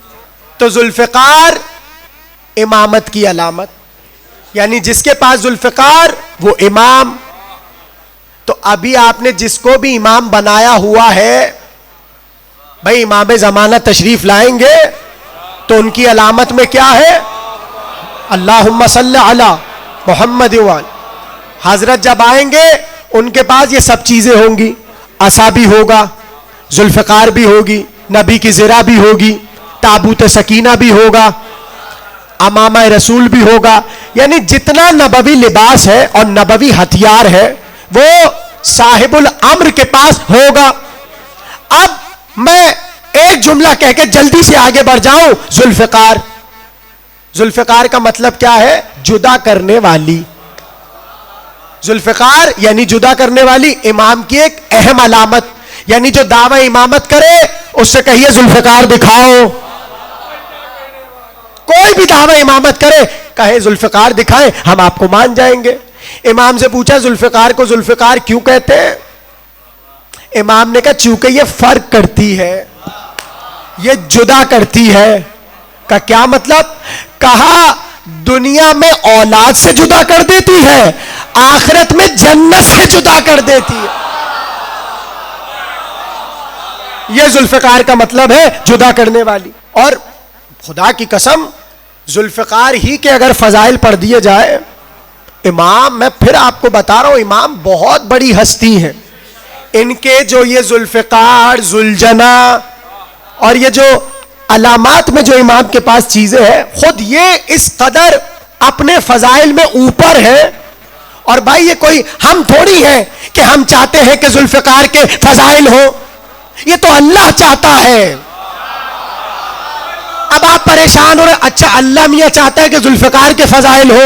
तो जुल्फिकार इमामत की अलामत, यानी जिसके पास जुल्फिकार वो इमाम। तो अभी आपने जिसको भी इमाम बनाया हुआ है, भाई इमाम ज़माना तशरीफ लाएंगे तो उनकी अलामत में क्या है? अल्लाहुम्मा सल्ली अला मुहम्मद वाल। हजरत जब आएंगे उनके पास ये सब चीजें होंगी, असा भी होगा, जुल्फिकार भी होगी, नबी की ज़िरा भी होगी, ताबूत सकीना भी होगा, अमामा रसूल भी होगा। यानी जितना नबवी लिबास है और नबवी हथियार है वो साहिबुल अम्र के पास होगा। अब मैं एक जुमला कह के जल्दी से आगे बढ़ जाऊं। जुल्फिकार का मतलब क्या है? जुदा करने वाली। जुल्फिकार यानी जुदा करने वाली, इमाम की एक अहम अलामत। यानी जो दावा इमामत करे उससे कहिए जुल्फिकार दिखाओ। कोई भी दावा इमामत करे, कहे जुल्फिकार दिखाए, हम आपको मान जाएंगे। इमाम से पूछा जुल्फिकार को जुल्फिकार क्यों कहते हैं? इमाम ने कहा चूंकि ये फर्क करती है, ये जुदा करती है। का क्या मतलब? कहा दुनिया में औलाद से जुदा कर देती है, आखिरत में जन्नत से जुदा कर देती है। यह जुल्फिकार का मतलब है, जुदा करने वाली। और खुदा की कसम, जुल्फिकार ही के अगर फजाइल पढ़ दिए जाए, इमाम, मैं फिर आपको बता रहा हूं, इमाम बहुत बड़ी हस्ती है। इनके जो ये जुल्फिकार, जुलजना और ये जो अलामात में जो इमाम के पास चीजें हैं, खुद ये इस कदर अपने फजाइल में ऊपर है। और भाई ये कोई हम थोड़ी हैं कि हम चाहते हैं कि जुल्फिकार के फजाइल हो, ये तो अल्लाह चाहता है। अब आप परेशान हो रहे, अच्छा अल्लाह मियां चाहता है कि जुल्फिकार के फजाइल हो।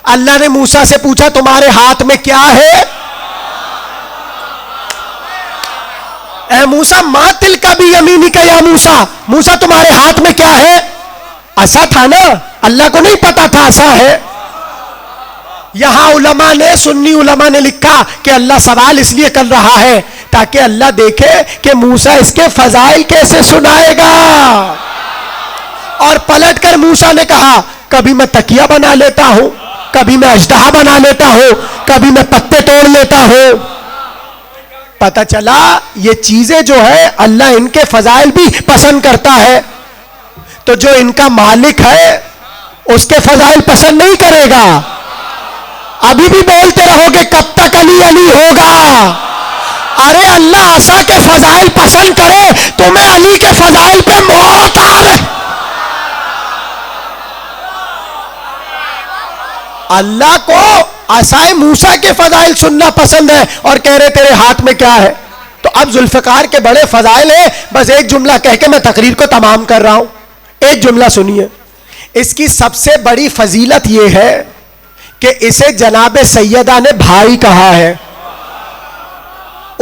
अल्लाह ने मूसा से पूछा तुम्हारे हाथ में क्या है? ए मूसा मा तिल का भी यमीनी का या मूसा, मूसा तुम्हारे हाथ में क्या है? असा था ना, अल्लाह को नहीं पता था असा है। यहां उलमा ने, सुन्नी उलमा ने लिखा कि अल्लाह सवाल इसलिए कर रहा है ताकि अल्लाह देखे कि मूसा इसके फजाइल कैसे सुनाएगा। और पलटकर मूसा ने कहा कभी मैं तकिया बना लेता हूं, कभी मैं अजदहा बना लेता हूं, कभी मैं पत्ते तोड़ लेता हूं। पता चला ये चीजें जो है अल्लाह इनके फजाइल भी पसंद करता है, तो जो इनका मालिक है उसके फजाइल पसंद नहीं करेगा। अभी भी बोलते रहोगे कब तक अली अली होगा? अरे अल्लाह आसा के फजाइल पसंद करे, तुम्हें अली के फजाइल पे मौत आवे। अल्लाह को आसाए मूसा के फजाइल सुनना पसंद है और कह रहे तेरे हाथ में क्या है। तो अब जुल्फकार के बड़े फजाइल है, बस एक जुमला कह के मैं तकरीर को तमाम कर रहा हूं। एक जुमला सुनिए, इसकी सबसे बड़ी फजीलत यह है कि इसे जनाब सैयदा ने भाई कहा है।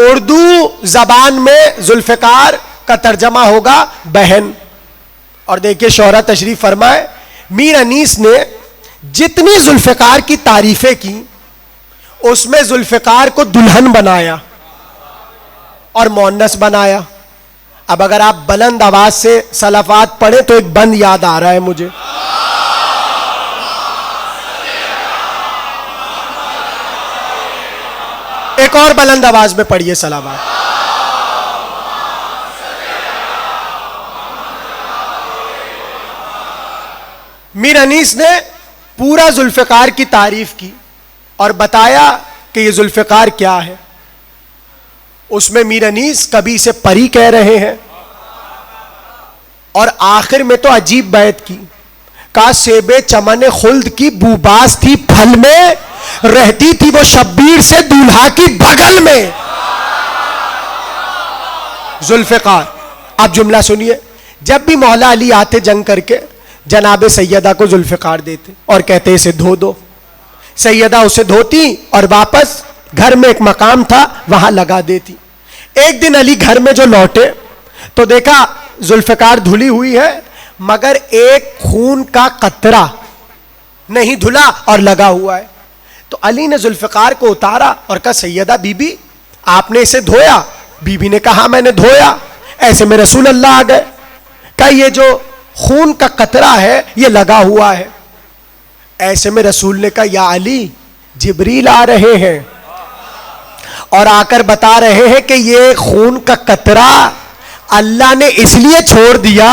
उर्दू जबान में जुल्फकार का तर्जमा होगा बहन। और देखिए शोहरा तशरीफ फरमाए, मीर अनीस ने जितनी जुल्फकार की तारीफें की उसमें जुल्फकार को दुल्हन बनाया और मोन्नस बनाया। अब अगर आप बुलंद आवाज से सलाफात पढ़े तो एक बंद याद आ रहा है मुझे। एक और बुलंद आवाज में पढ़िए सलावत। मीर अनीस ने पूरा जुल्फकार की तारीफ की और बताया कि ये जुल्फकार क्या है। उसमें मीर अनीस कभी इसे परी कह रहे हैं और आखिर में तो अजीब बैत की, का सेबे चमन खुल्द की बूबास थी फल में, रहती थी वो शब्बीर से दूल्हा की बगल में। जुल्फकार, अब जुमला सुनिए, जब भी मौला अली आते जंग करके जनाबे सैयदा को जुल्फकार देते और कहते इसे धो दो। सैयदा उसे धोती और वापस घर में एक मकाम था वहां लगा देती। एक दिन अली घर में जो लौटे तो देखा जुल्फकार धुली हुई है मगर एक खून का कतरा नहीं धुला और लगा हुआ है। तो अली ने जुल्फकार को उतारा और कहा सैयदा बीबी आपने इसे धोया? बीबी ने कहा मैंने धोया। ऐसे में रसूल अल्लाह आ गए, कहा ये जो खून का कतरा है ये लगा हुआ है। ऐसे में रसूल ने कहा या अली जिब्रील आ रहे हैं और आकर बता रहे हैं कि ये खून का कतरा अल्लाह ने इसलिए छोड़ दिया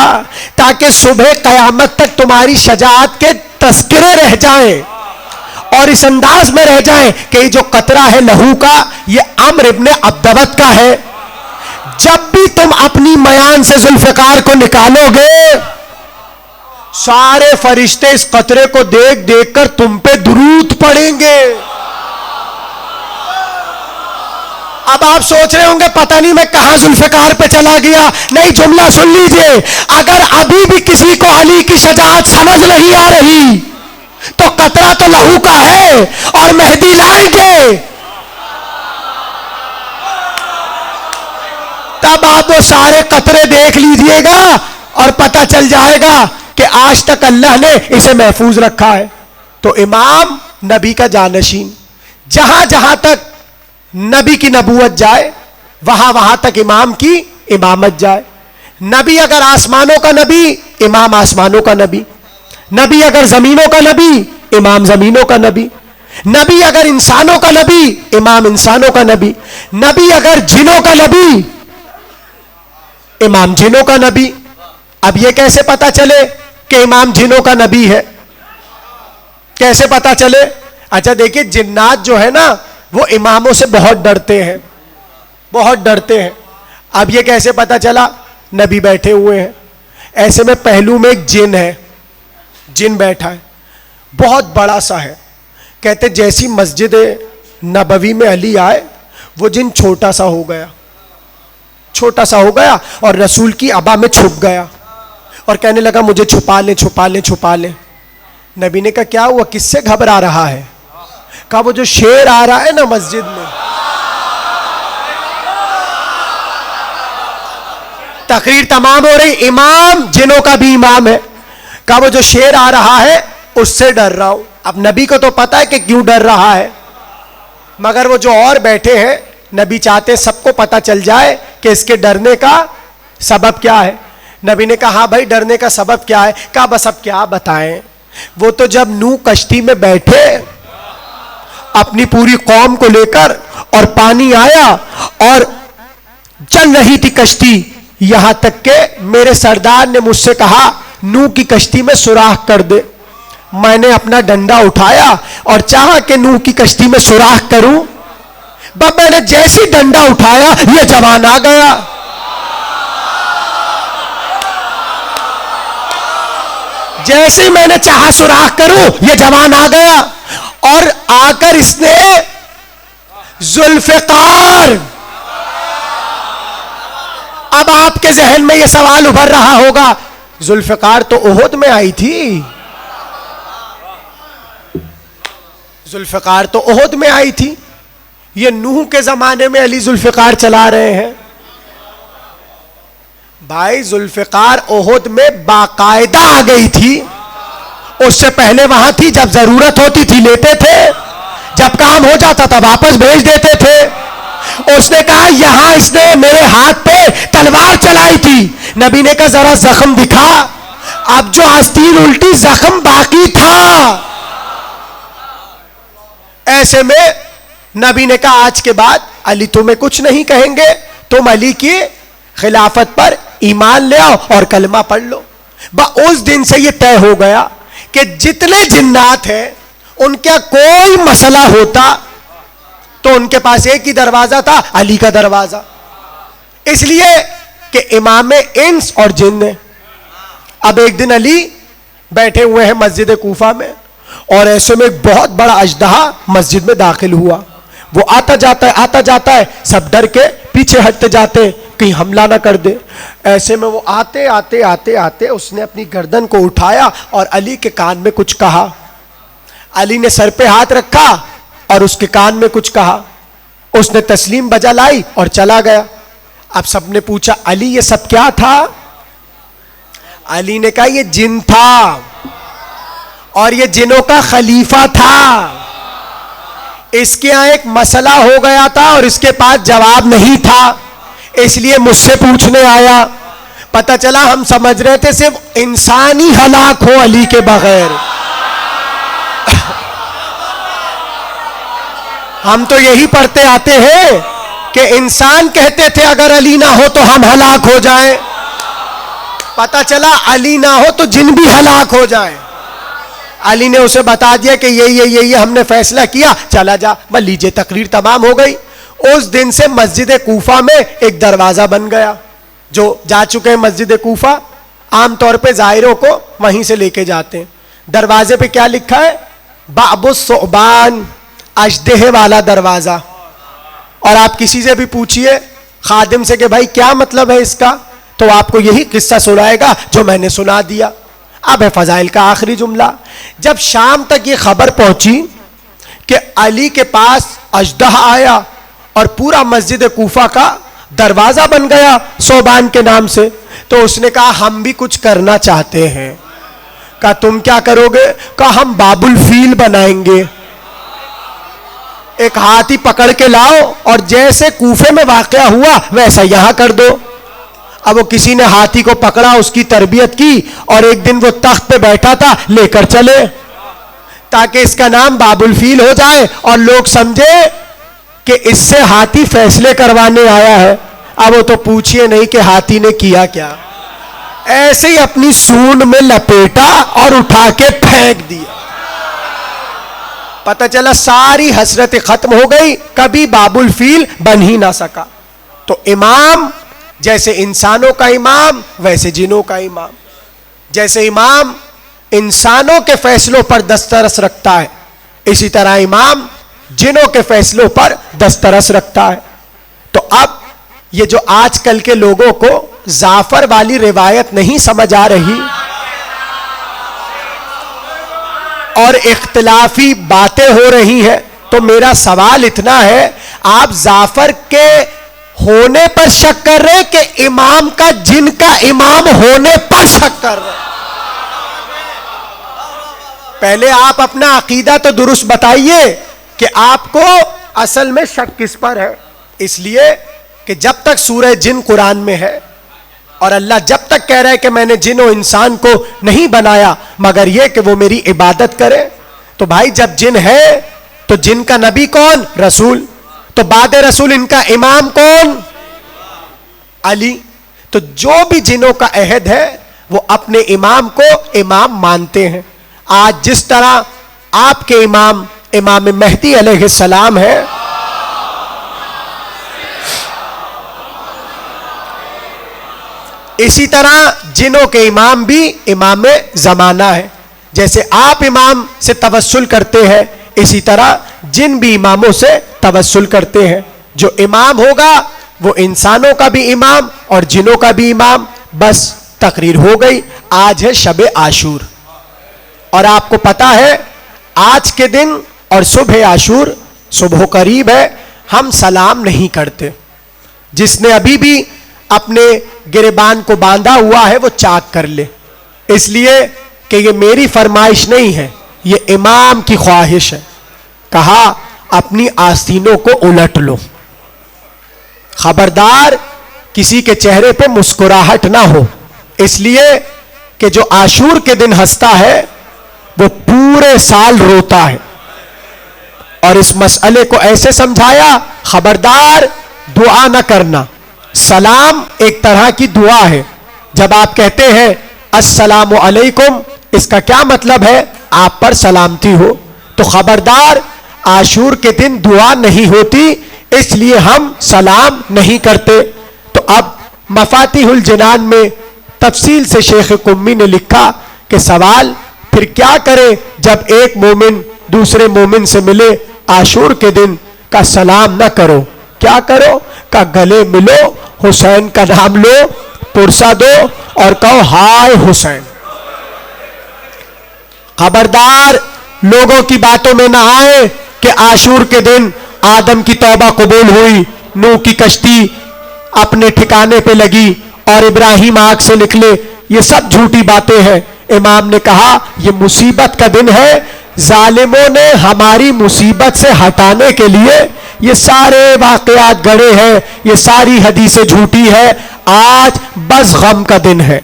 ताकि सुबह कयामत तक तुम्हारी शजाअत के तस्करे रह जाएं और इस अंदाज में रह जाएं कि जो कतरा है लहू का ये अम्र इब्ने अब्दवत का है। जब भी तुम अपनी मयान से जुल्फकार को निकालोगे सारे फरिश्ते इस कतरे को देख देख कर तुम पे दुरूद पड़ेंगे। अब आप सोच रहे होंगे पता नहीं मैं कहां जुल्फकार पे चला गया। नहीं, जुमला सुन लीजिए, अगर अभी भी किसी को अली की शजाअत समझ नहीं आ रही तो कतरा तो लहू का है और मेहदी लाएंगे। तब आप वो सारे कतरे देख लीजिएगा और पता चल जाएगा कि आज तक अल्लाह ने इसे महफूज रखा है। तो इमाम नबी का जानशीन, जहां जहां तक नबी की नबूवत जाए वहां वहां तक इमाम की इमामत जाए। नबी अगर आसमानों का नबी, इमाम आसमानों का नबी। नबी अगर जमीनों का नबी, इमाम जमीनों का नबी। नबी अगर इंसानों का नबी, इमाम इंसानों का नबी। नबी अगर जिनों का नबी, इमाम जिनों का नबी। अब यह कैसे पता चले कि इमाम जिनों का नबी है? कैसे पता चले? अच्छा देखिए, जिन्नात जो है ना वो इमामों से बहुत डरते हैं, बहुत डरते हैं। अब यह कैसे पता चला? नबी बैठे हुए हैं, ऐसे में पहलू में एक जिन है, जिन बैठा है, बहुत बड़ा सा है। कहते जैसी मस्जिद नबवी में अली आए वो जिन छोटा सा हो गया, छोटा सा हो गया और रसूल की अबा में छुप गया और कहने लगा मुझे छुपा ले छुपा ले छुपा ले। नबी ने कहा क्या हुआ, किससे घबरा रहा है? कहा वो जो शेर आ रहा है ना मस्जिद में। तकरीर तमाम हो रही, इमाम जिनों का भी इमाम है, कहा वो जो शेर आ रहा है उससे डर रहा हूं। अब नबी को तो पता है कि क्यों डर रहा है, मगर वो जो और बैठे हैं, नबी चाहते सबको पता चल जाए कि इसके डरने का सबब क्या है। नबी ने कहा हाँ भाई डरने का सबब क्या है। कहा बस अब क्या बताएं, वो तो जब नूह कश्ती में बैठे अपनी पूरी कौम को लेकर और पानी आया और चल रही थी कश्ती, यहां तक के मेरे सरदार ने मुझसे कहा नूह की कश्ती में सुराख कर दे। मैंने अपना डंडा उठाया और चाहा कि नूह की कश्ती में सुराख करूं। बब मैंने जैसी डंडा उठाया ये जवान आ गया। जैसे मैंने चाहा सुराख करूं ये जवान आ गया और आकर इसने जुल्फिकार, अब आपके जहन में यह सवाल उभर रहा होगा, जुल्फिकार तो ओहद में आई थी, जुल्फिकार तो ओहद में आई थी, ये नूह के जमाने में अली जुल्फिकार चला रहे हैं। भाई जुल्फिकार ओहद में बाकायदा आ गई थी, उससे पहले वहां थी, जब जरूरत होती थी लेते थे, जब काम हो जाता था वापस भेज देते थे। उसने कहा यहां इसने मेरे हाथ पे तलवार चलाई थी। नबी ने कहा जरा जख्म दिखा, अब जो आस्तीन उल्टी जख्म बाकी था। ऐसे में नबी ने कहा आज के बाद अली तुम्हें कुछ नहीं कहेंगे, तुम अली की खिलाफत पर ईमान ले आओ और कलमा पढ़ लो। उस दिन से यह तय हो गया कि जितने जिन्नात हैं उनका कोई मसला होता तो उनके पास एक ही दरवाजा था, अली का दरवाजा। इसलिए कि इमाम इंस और जिन्न। अब एक दिन अली बैठे हुए हैं मस्जिद कूफा में और ऐसे में एक बहुत बड़ा अजदहा मस्जिद में दाखिल हुआ। वो आता जाता है, सब डर के पीछे हटते जाते कहीं हमला ना कर दे। ऐसे में वो आते उसने अपनी गर्दन को उठाया और अली के कान में कुछ कहा। अली ने सर पे हाथ रखा और उसके कान में कुछ कहा। उसने तस्लीम बजा लाई और चला गया। अब सबने पूछा अली ये सब क्या था? अली ने कहा ये जिन था और ये जिनों का खलीफा था। इसके यहां एक मसला हो गया था और इसके पास जवाब नहीं था, इसलिए मुझसे पूछने आया। पता चला हम समझ रहे थे सिर्फ इंसान ही हलाक हो अली के बगैर। हम तो यही पढ़ते आते हैं कि इंसान कहते थे अगर अली ना हो तो हम हलाक हो जाएं। पता चला अली ना हो तो जिन भी हलाक हो जाएं। अली ने उसे बता दिया कि ये हमने फैसला किया, चला जा। बस लीजिए तकरीर तमाम हो गई। उस दिन से मस्जिद कूफा में एक दरवाजा बन गया। जो जा चुके हैं मस्जिद कूफा आमतौर पे जायरों को वहीं से लेके जाते हैं। दरवाजे पे क्या लिखा है? बाबुस सुबान, अजदेह वाला दरवाजा। और आप किसी से भी पूछिए खादिम से कि भाई क्या मतलब है इसका, तो आपको यही किस्सा सुनाएगा जो मैंने सुना दिया। अब है फजाइल का आखिरी जुमला। जब शाम तक ये खबर पहुंची कि अली के पास अजदह आया और पूरा मस्जिद कूफा का दरवाजा बन गया सोबान के नाम से, तो उसने कहा हम भी कुछ करना चाहते हैं। कहा तुम क्या करोगे? कहा हम बाबुल फील बनाएंगे, एक हाथी पकड़ के लाओ और जैसे कूफे में वाकया हुआ वैसा यहां कर दो। अब वो किसी ने हाथी को पकड़ा, उसकी तरबियत की और एक दिन वो तख्त पे बैठा था, लेकर चले ताकि इसका नाम बाबुल फील हो जाए और लोग समझे कि इससे हाथी फैसले करवाने आया है। अब वो तो पूछिए नहीं कि हाथी ने किया क्या, ऐसे ही अपनी सूंड में लपेटा और उठा के फेंक दिया। पता चला सारी हसरतें खत्म हो गई, कभी बाबुल फील बन ही ना सका। तो इमाम जैसे इंसानों का इमाम वैसे जिनों का इमाम। जैसे इमाम इंसानों के फैसलों पर दस्तरस रखता है, इसी तरह इमाम जिनों के फैसलों पर दस्तरस रखता है। तो अब ये जो आजकल के लोगों को जाफर वाली रिवायत नहीं समझ आ रही और इख्तिलाफी बातें हो रही हैं, तो मेरा सवाल इतना है, आप जाफर के होने पर शक कर रहे हैं कि इमाम का जिनका इमाम होने पर शक कर रहे हैं? पहले आप अपना अकीदा तो दुरुस्त बताइए कि आपको असल में शक किस पर है। इसलिए कि जब तक सूरह जिन कुरान में है और अल्लाह जब तक कह रहा है कि मैंने जिन और इंसान को नहीं बनाया मगर यह कि वो मेरी इबादत करे, तो भाई जब जिन है तो जिन का नबी कौन? रसूल। तो बाद रसूल इनका इमाम कौन? अली। तो जो भी जिनों का अहद है वो अपने इमाम को इमाम मानते हैं। आज जिस तरह आपके इमाम इमाम मेहदी अलैहिस्सलाम है, इसी तरह जिनों के इमाम भी इमाम जमाना है। जैसे आप इमाम से तवस्सुल करते हैं, इसी तरह जिन भी इमामों से तवस्सुल करते हैं। जो इमाम होगा वो इंसानों का भी इमाम और जिनों का भी इमाम। बस तकरीर हो गई। आज है शब आशूर और आपको पता है आज के दिन और सुबह आशूर, सुबह करीब है, हम सलाम नहीं करते। जिसने अभी भी अपने गिरेबान को बांधा हुआ है वो चाक कर ले, इसलिए कि ये मेरी फरमाइश नहीं है, ये इमाम की ख्वाहिश है। कहा अपनी आस्तीनों को उलट लो, खबरदार किसी के चेहरे पे मुस्कुराहट ना हो, इसलिए कि जो आशूर के दिन हंसता है वो पूरे साल रोता है। और इस मसले को ऐसे समझाया, खबरदार दुआ ना करना। सलाम एक तरह की दुआ है। जब आप कहते हैं अस्सलामु अलैकुम, इसका क्या मतलब है? आप पर सलामती हो। तो खबरदार आशूर के दिन दुआ नहीं होती, इसलिए हम सलाम नहीं करते। तो अब मफातिहुल जिनान में तफसील से शेख कुम्मी ने लिखा कि सवाल फिर क्या करें जब एक मोमिन दूसरे मोमिन से मिले, आशूर के दिन का सलाम ना करो, क्या करो? का गले मिलो, हुसैन का नाम लो, पुरसा दो और कहो हाय हुसैन। खबरदार लोगों की बातों में ना आए कि आशूर के दिन आदम की तौबा कबूल हुई, नूह की कश्ती अपने ठिकाने पे लगी और इब्राहिम आग से निकले। ये सब झूठी बातें हैं। इमाम ने कहा ये मुसीबत का दिन है, जालिमों ने हमारी मुसीबत से हटाने के लिए ये सारे वाकयात गढ़े हैं, ये सारी हदीसें झूठी है। आज बस गम का दिन है,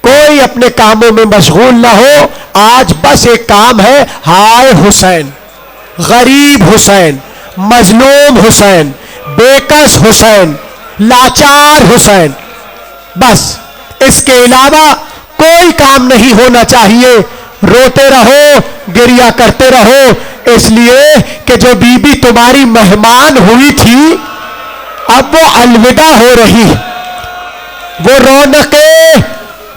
कोई अपने कामों में मशगूल ना हो। आज बस एक काम है, हाय हुसैन, गरीब हुसैन, मजलूम हुसैन, बेकस हुसैन, लाचार हुसैन। बस इसके अलावा कोई काम नहीं होना चाहिए। रोते रहो, गिरिया करते रहो, इसलिए कि जो बीबी तुम्हारी मेहमान हुई थी अब वो अलविदा हो रही। वो रौनकें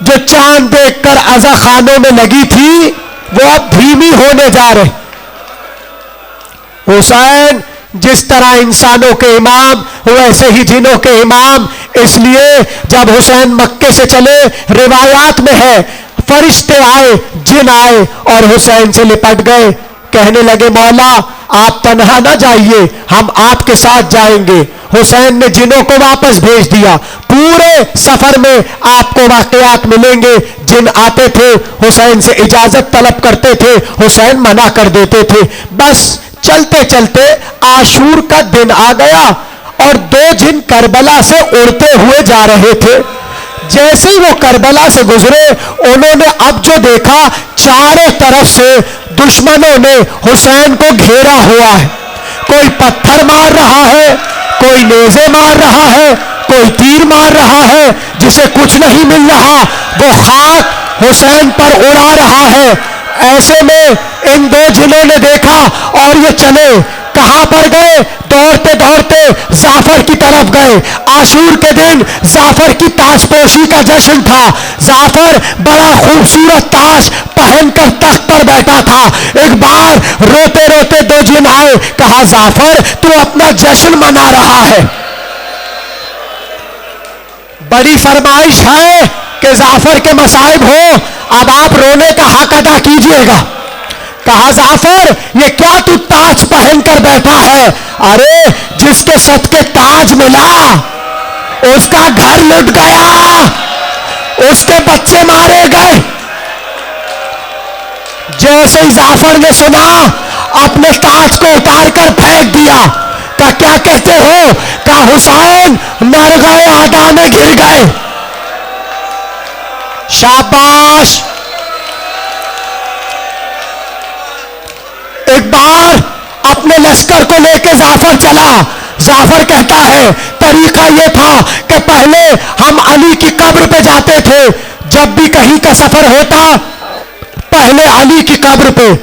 जो चांद देखकर अज़ा खानों में लगी थी वो अब धीमी होने जा रही। हुसैन जिस तरह इंसानों के इमाम वैसे ही जिनों के इमाम। इसलिए जब हुसैन मक्के से चले, रिवायात में है फरिश्ते आए, जिन आए और हुसैन से लिपट गए, कहने लगे मौला आप तन्हा ना जाइए, हम आपके साथ जाएंगे। हुसैन ने जिनों को वापस भेज दिया। पूरे सफर में आपको वाकयात मिलेंगे, जिन आते थे हुसैन से इजाजत तलब करते थे, हुसैन मना कर देते थे। बस चलते चलते आशूर का दिन आ गया और दो जिन करबला से उड़ते हुए जा रहे थे। जैसे ही वो करबला से गुजरे, उन्होंने अब जो देखा, चारों तरफ से दुश्मनों ने हुसैन को घेरा हुआ है। कोई पत्थर मार रहा है, कोई नेज़े मार रहा है, कोई तीर मार रहा है, जिसे कुछ नहीं मिल रहा वो खाक हुसैन पर उड़ा रहा है। ऐसे में इन दो जिनों ने देखा और ये चले। कहां पर गए? दौड़ते दौड़ते जाफर की तरफ गए। आशूर के दिन जाफर की ताजपोशी का जश्न था। जाफर बड़ा खूबसूरत ताज पहनकर तख्त पर बैठा था। एक बार रोते रोते दो जिन आए, कहा जाफर तू अपना जश्न मना रहा है। बड़ी फरमाइश है कि जाफर के मसाइब हो, अब आप रोने का हक अदा कीजिएगा। कहा जाफर ये क्या तू ताज पहनकर बैठा है? अरे जिसके सत के ताज मिला उसका घर लुट गया, उसके बच्चे मारे गए। जैसे ही जाफर ने सुना अपने ताज को उतार कर फेंक दिया। कहा क्या कहते हो? कहा हुसैन मर गए, आदा में गिर गए। शाबाश। एक बार अपने लश्कर को लेकर जाफर चला। जाफर कहता है तरीका यह था कि पहले हम अली की कब्र पे जाते थे। जब भी कहीं का सफर होता पहले अली की कब्र पे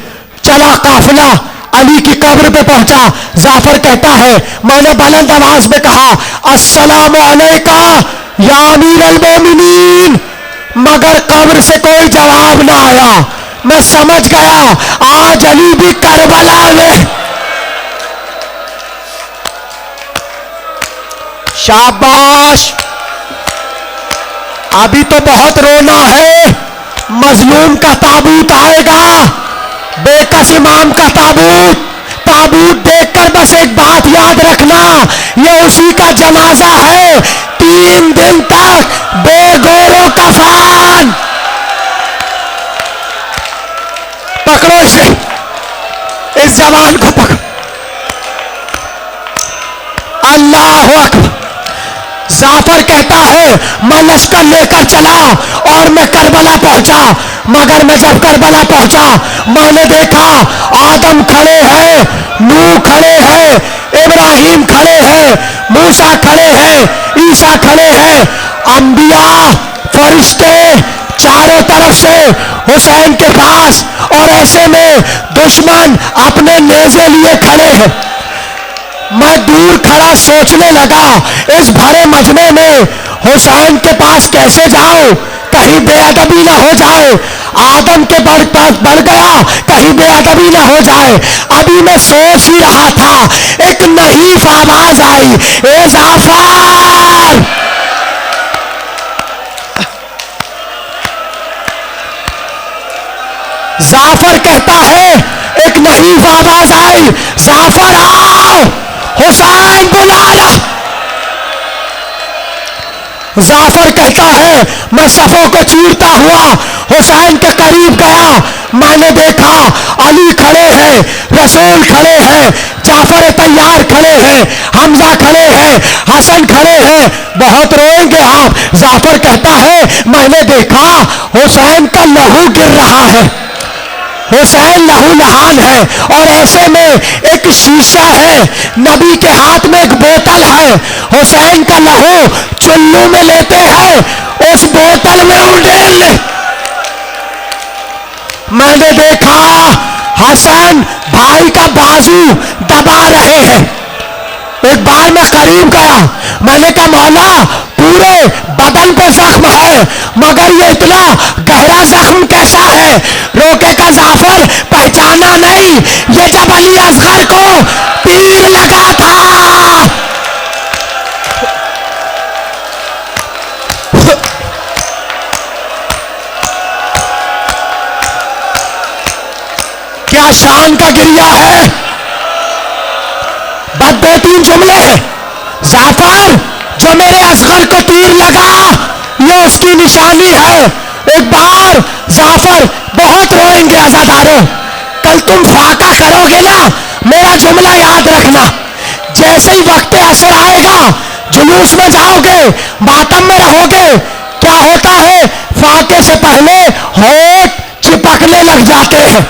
चला काफिला, अली की कब्र पे पहुंचा। जाफर कहता है मैंने बुलंद आवाज में कहा अस्सलामु अलैका या अमीर अल मोमिनीन, मगर कब्र से कोई जवाब ना आया। मैं समझ गया आज अली भी करबला में। शाबाश। अभी तो बहुत रोना है, मजलूम का ताबूत आएगा, बेकस इमाम का ताबूत। ताबूत देखकर बस एक बात याद रखना, ये उसी का जनाजा है। 3 दिन तक बेगोरो कफन। पकड़ो इसे, इस जवान को पकड़ो। अल्लाह अकबर। जाफर कहता है मैं लश्कर लेकर चला और मैं करबला पहुंचा। मगर मैं जब करबला पहुंचा मैंने देखा आदम खड़े हैं, नूह खड़े हैं, इब्राहिम खड़े हैं, मूसा खड़े हैं, ईसा खड़े हैं, अंबिया फरिश्ते चारों तरफ से हुसैन के पास। और ऐसे में दुश्मन अपने नेज़े लिए खड़े हैं। मैं दूर खड़ा सोचने लगा इस भरे मजमे में हुसैन के पास कैसे जाऊं, कहीं बेअदबी ना हो जाए। आदम के बढ़ गया, कहीं बेअदबी ना हो जाए। अभी मैं सोच ही रहा था, एक नहीफ आवाज आई, ए जाफर। जाफर कहता है एक नहीफ आवाज आई, जाफर आओ, हुसैन बुलाया। जाफर कहता है मैं सफों को चीरता हुआ हुसैन के करीब गया। मैंने देखा अली खड़े हैं, रसूल खड़े हैं, जाफर तैयार खड़े हैं, हमजा खड़े हैं, हसन खड़े हैं। बहुत रोएंगे आप। जाफर कहता है मैंने देखा हुसैन का लहू गिर रहा है, हुसैन लहू लहान है। और ऐसे में एक शीशा है, नबी के हाथ में एक बोतल है, हुसैन का लहू चुल्लू में लेते हैं, उस बोतल में उड़ेल। मैंने देखा हसन भाई का बाजू दबा रहे हैं। एक बार मैं करीब गया, मैंने कहा मौला पूरे बदन पे जख्म है, मगर ये इतना गहरा जख्म कैसा है? रोके का जाफर पहचाना नहीं, ये जब अली असगर को तीर लगा था। क्या शान का गिरिया है। बस 2-3 जुमले हैं। जाफर जो मेरे असगर को तीर लगा ये उसकी निशानी है। एक बार जाफर बहुत रोएंगे अज़ादारों, कल तुम फाका करोगे ना, मेरा जुमला याद रखना। जैसे ही वक्त असर आएगा जुलूस में जाओगे, मातम में रहोगे, क्या होता है फाके से पहले होठ चिपकने लग जाते हैं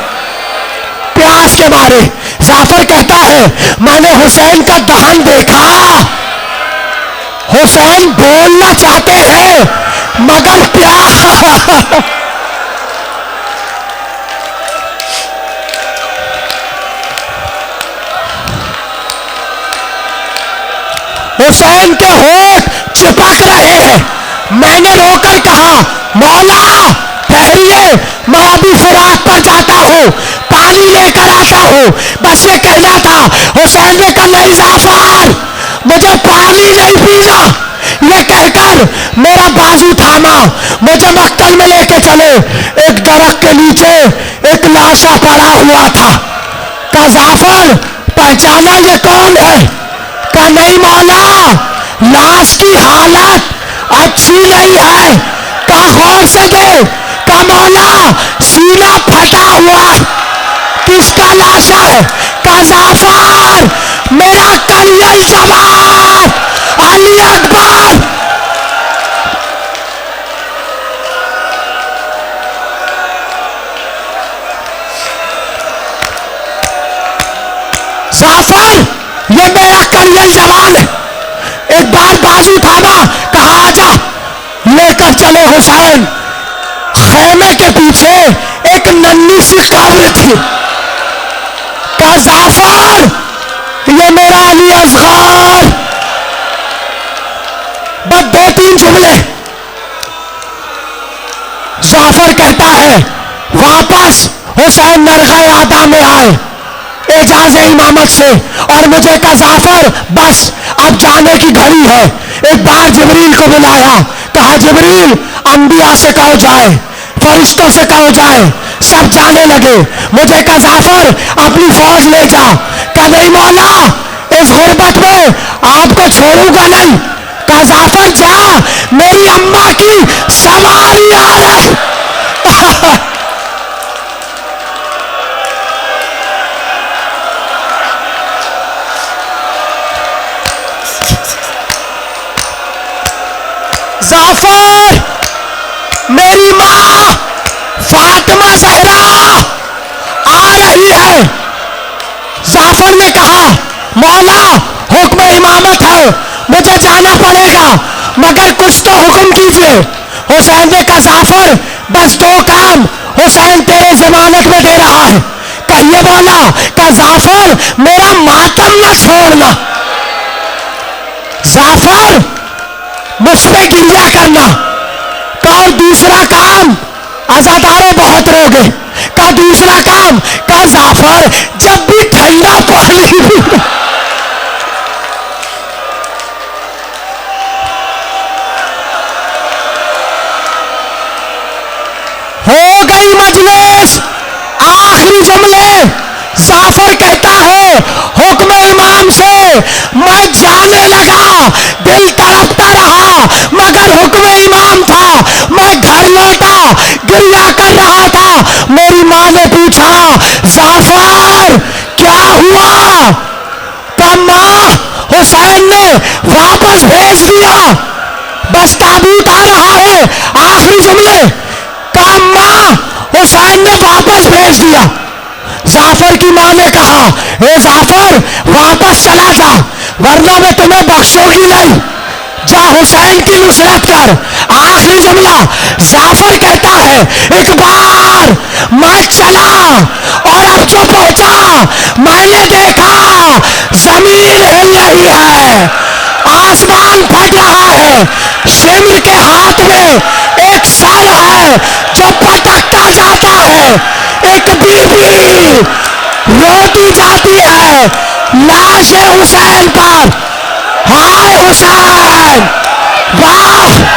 प्यास के मारे। जाफर कहता है मैंने हुसैन का दहन देखा, हुसैन बोलना चाहते हैं मगर प्यास। हुसैन के होठ चिपक रहे हैं। मैंने रोकर कहा मौला ठहरिए, मैं अभी फुरात पर जाता हूं, पानी लेकर आता हूं। बस ये कहना था। हुसैन ने कहा नहीं जाफर मुझे पानी नहीं पीना, ये कहकर जाफर मेरा बाजू थामा, मुझे मक्तल में लेके चले। एक दरख्त के नीचे एक लाशा पड़ा हुआ था। कहा जाफर पहचाना ये कौन है? कहा नहीं मौला, लाश की हालत अच्छी नहीं है। कहा गौर से दे। कहा मौला सीना फटा हुआ है। किसका लाशा है? कहा जाफर मेरा कलियल जवान अली अकबर। जाफर ये मेरा कलियल जवान है। एक बार बाजू थामा, कहा आजा, लेकर चले हुसैन। खेमे के पीछे एक नन्ही सी कब्र थी। कहा जाफर ये मेरा अली असगर। बस 2-3 जुमले। जाफर कहता है वापस हुसैन नरगा आदा में आए एजाज इमामत से, और मुझे कहा जाफर बस अब जाने की घड़ी है। एक बार जिब्रील को बुलाया, कहा जिब्रील अंबिया से कहो जाए, फरिश्तों से कहो जाए, सब जाने लगे। मुझे कहा जाफर अपनी फौज ले जा। कहा नहीं मौला इस गुर्बत में आपको छोड़ूंगा नहीं। कहा जाफर जा, मेरी अम्मा की सवारी आ रही। जाफर मेरी माँ फातिमा ज़हरा आ रही है। जाफर ने कहा मौला हुक्म इमामत है, मुझे जाना पड़ेगा, मगर कुछ तो हुक्म कीजिए। हुसैन ने कहा जाफर बस 2 काम हुसैन तेरे जमानत में दे रहा है। कहिए मौला। कहा जाफर मेरा मातम न छोड़ना। जाफर मुझ पे गिरिया करना। कहा दूसरा काम अजादारों बहुत रोगे। कहा दूसरा काम। कहा जाफर जब भी ठंडा पानी हो गई मजलिस। आखिरी जुमले जाफर कहता है हुक्म इमाम से मैं जाने लगा, दिल तड़पता रहा, मगर हुक्म इमाम था। मैं घर लौटा, गिरिया कर रहा था। मेरी माँ ने पूछा जाफर क्या हुआ? कहा माँ हुसैन ने वापस भेज दिया, बस ताबूत आ रहा है। आखिरी जुमले। कहा माँ हुसैन ने वापस भेज दिया। जाफर की माँ ने कहा हे जाफर वापस चला जा, वरना मैं तुम्हें बख्शूंगी नहीं। जा हुसैन की नुसरत कर। आखिरी जुमला। जाफर कहता है एक बार मैं चला और अब जो पहुंचा मैंने देखा जमीन हिल रही है, आसमान फट रहा है, शिमर के हाथ में एक सर है जो पटकता जाता है, एक बीबी रोती जाती है लाश हुसैन पर। हाय हुसैन वाह।